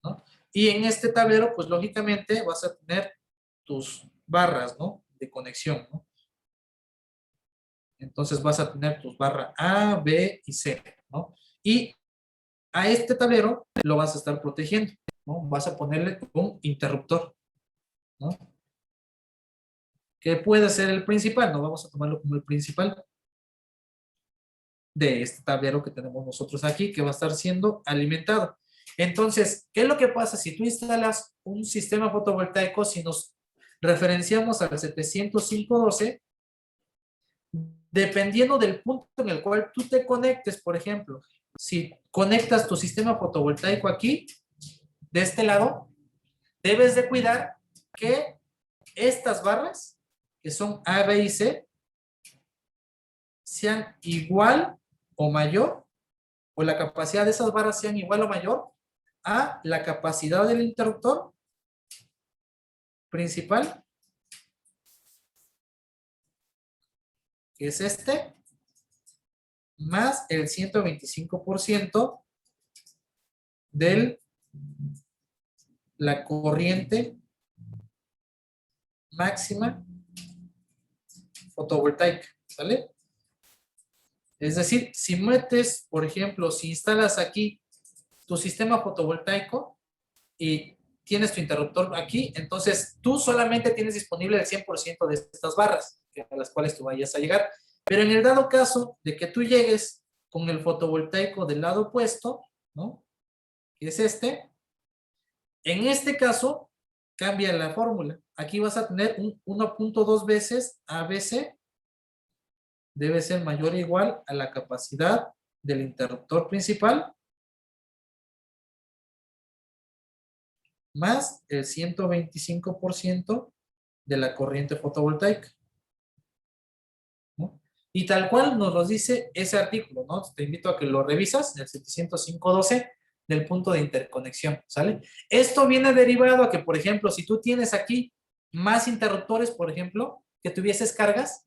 ¿no? Y en este tablero, pues lógicamente vas a tener tus barras, ¿no?, de conexión, ¿no? Entonces vas a tener tus barras A, B y C, ¿no? Y a este tablero lo vas a estar protegiendo, ¿no? Vas a ponerle un interruptor, ¿no? Que puede ser el principal, no vamos a tomarlo como el principal de este tablero que tenemos nosotros aquí, que va a estar siendo alimentado. Entonces, ¿qué es lo que pasa si tú instalas un sistema fotovoltaico? Si nos referenciamos al 705.12, dependiendo del punto en el cual tú te conectes, por ejemplo, si conectas tu sistema fotovoltaico aquí, de este lado, debes de cuidar que estas barras, que son A, B y C, sean igual o mayor o la capacidad de esas barras sean igual o mayor a la capacidad del interruptor principal, que es este, más el 125% de la corriente máxima fotovoltaica, ¿sale? Es decir, si metes, por ejemplo, si instalas aquí tu sistema fotovoltaico y tienes tu interruptor aquí, entonces tú solamente tienes disponible el 100% de estas barras a las cuales tú vayas a llegar. Pero en el dado caso de que tú llegues con el fotovoltaico del lado opuesto, ¿no? Que es este, en este caso cambia la fórmula. Aquí vas a tener un 1.2 veces ABC debe ser mayor o igual a la capacidad del interruptor principal más el 125% de la corriente fotovoltaica, ¿no? Y tal cual nos lo dice ese artículo, ¿no? Te invito a que lo revisas, el 705.12 del punto de interconexión, ¿sale? Esto viene derivado a que, por ejemplo, si tú tienes aquí más interruptores, por ejemplo, que tuvieses cargas,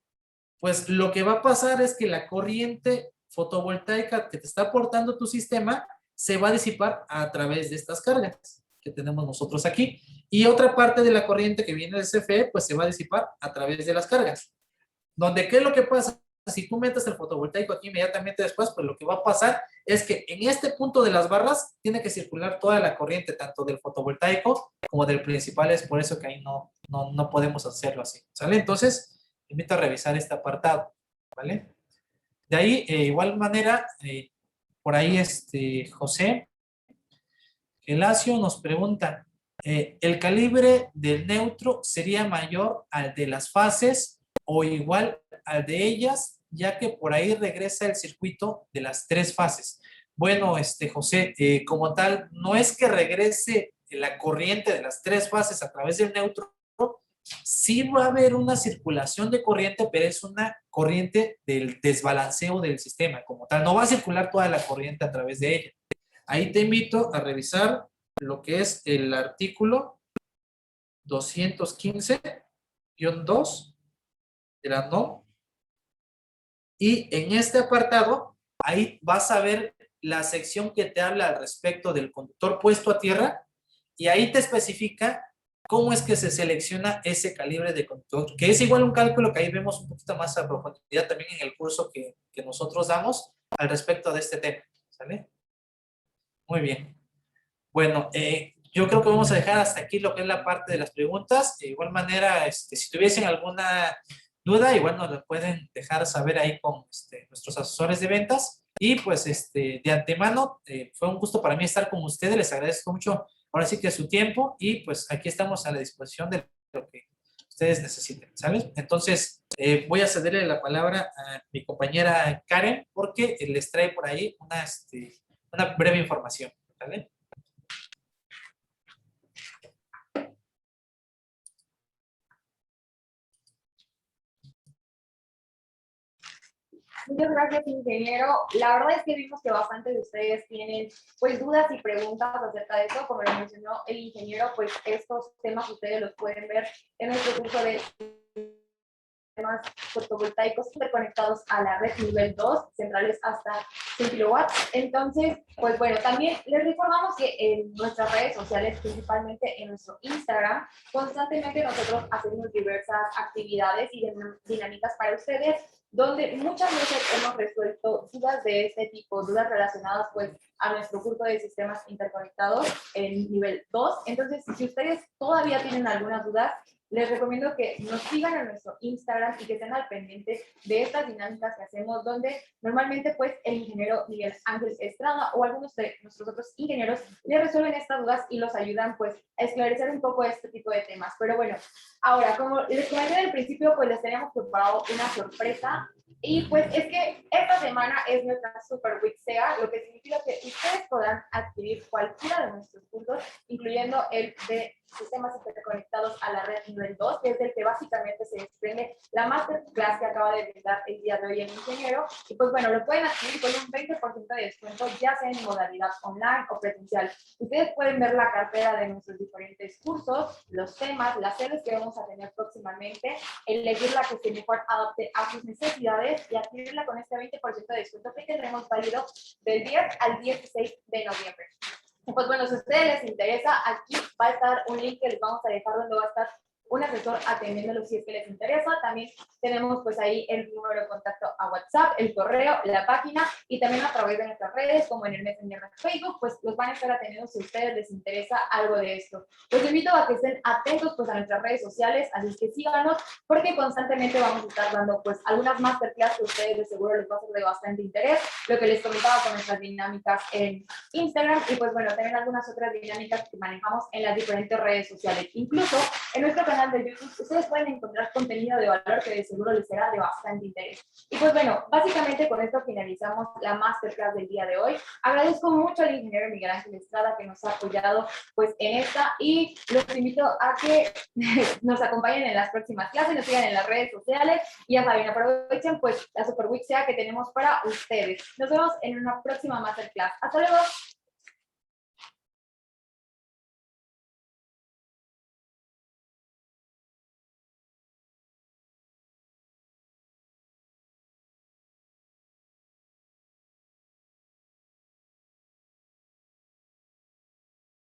pues lo que va a pasar es que la corriente fotovoltaica que te está aportando tu sistema se va a disipar a través de estas cargas que tenemos nosotros aquí. Y otra parte de la corriente que viene del CFE, pues se va a disipar a través de las cargas. Donde, ¿qué es lo que pasa? Si tú metes el fotovoltaico aquí inmediatamente después, pues lo que va a pasar es que en este punto de las barras tiene que circular toda la corriente, tanto del fotovoltaico como del principal. Es por eso que ahí no podemos hacerlo así, ¿sale? Entonces, invito a revisar este apartado, ¿vale? De ahí, igual manera, por ahí José Gelacio nos pregunta, ¿el calibre del neutro sería mayor al de las fases o igual al de ellas, ya que por ahí regresa el circuito de las tres fases? Bueno, José, como tal, no es que regrese la corriente de las tres fases a través del neutro, sí va a haber una circulación de corriente, pero es una corriente del desbalanceo del sistema como tal. No va a circular toda la corriente a través de ella. Ahí te invito a revisar lo que es el artículo 215-2 de la NOM. Y en este apartado, ahí vas a ver la sección que te habla al respecto del conductor puesto a tierra y ahí te especifica cómo es que se selecciona ese calibre de conductor, que es igual un cálculo que ahí vemos un poquito más a profundidad también en el curso que nosotros damos al respecto de este tema, ¿sale? Muy bien. Bueno, yo creo que vamos a dejar hasta aquí lo que es la parte de las preguntas. De igual manera, si tuviesen alguna duda, igual nos lo pueden dejar saber ahí con nuestros asesores de ventas. Y pues de antemano, fue un gusto para mí estar con ustedes. Les agradezco mucho ahora sí que su tiempo y pues aquí estamos a la disposición de lo que ustedes necesiten, ¿sabes? Entonces, voy a cederle la palabra a mi compañera Karen porque les trae por ahí una breve información, ¿vale? Muchas gracias, ingeniero. La verdad es que vimos que bastantes de ustedes tienen pues dudas y preguntas acerca de eso. Como lo mencionó el ingeniero, pues estos temas ustedes los pueden ver en nuestro curso de sistemas fotovoltaicos interconectados a la red nivel 2, centrales hasta 100 kilowatts. Entonces, pues bueno, también les informamos que en nuestras redes sociales, principalmente en nuestro Instagram, constantemente nosotros hacemos diversas actividades y dinámicas para ustedes, donde muchas veces hemos resuelto dudas de este tipo, dudas relacionadas pues a nuestro curso de sistemas interconectados en nivel 2. Entonces, si ustedes todavía tienen algunas dudas, les recomiendo que nos sigan en nuestro Instagram y que estén al pendiente de estas dinámicas que hacemos, donde normalmente pues el ingeniero Miguel Ángel Estrada o algunos de nuestros otros ingenieros les resuelven estas dudas y los ayudan pues a esclarecer un poco este tipo de temas. Pero bueno, ahora, como les comenté al principio, pues les teníamos preparado una sorpresa. Y pues es que esta semana es nuestra Super Week SEA, lo que significa que ustedes podrán adquirir cualquiera de nuestros cursos, incluyendo el de sistemas interconectados a la red nivel 2, que es del que básicamente se desprende la masterclass que acaba de brindar el día de hoy el ingeniero. Y pues bueno, lo pueden adquirir con un 20% de descuento, ya sea en modalidad online o presencial. Ustedes pueden ver la cartera de nuestros diferentes cursos, los temas, las sedes que vamos a tener próximamente, elegir la que se mejor adapte a sus necesidades y adquirirla con este 20% de descuento que tendremos válido del 10 al 16 de noviembre. Pues bueno, si a ustedes les interesa, aquí va a estar un link que les vamos a dejar donde va a estar un asesor atendiéndolo si es que les interesa. También tenemos pues ahí el número de contacto a WhatsApp, el correo, la página y también a través de nuestras redes como en el Messenger de Facebook, pues los van a estar atendiendo si a ustedes les interesa algo de esto. Los invito a que estén atentos pues a nuestras redes sociales, así que síganos porque constantemente vamos a estar dando pues algunas masterclass que a ustedes de seguro les va a ser de bastante interés, lo que les comentaba con nuestras dinámicas en Instagram y pues bueno, también algunas otras dinámicas que manejamos en las diferentes redes sociales. Incluso en nuestro canal de YouTube ustedes pueden encontrar contenido de valor que de seguro les será de bastante interés. Y pues bueno, básicamente con esto finalizamos la masterclass del día de hoy. Agradezco mucho al ingeniero Miguel Ángel Estrada que nos ha apoyado pues en esta y los invito a que nos acompañen en las próximas clases, nos sigan en las redes sociales y ya saben, aprovechen pues la Super Week SEA que tenemos para ustedes. Nos vemos en una próxima masterclass. Hasta luego.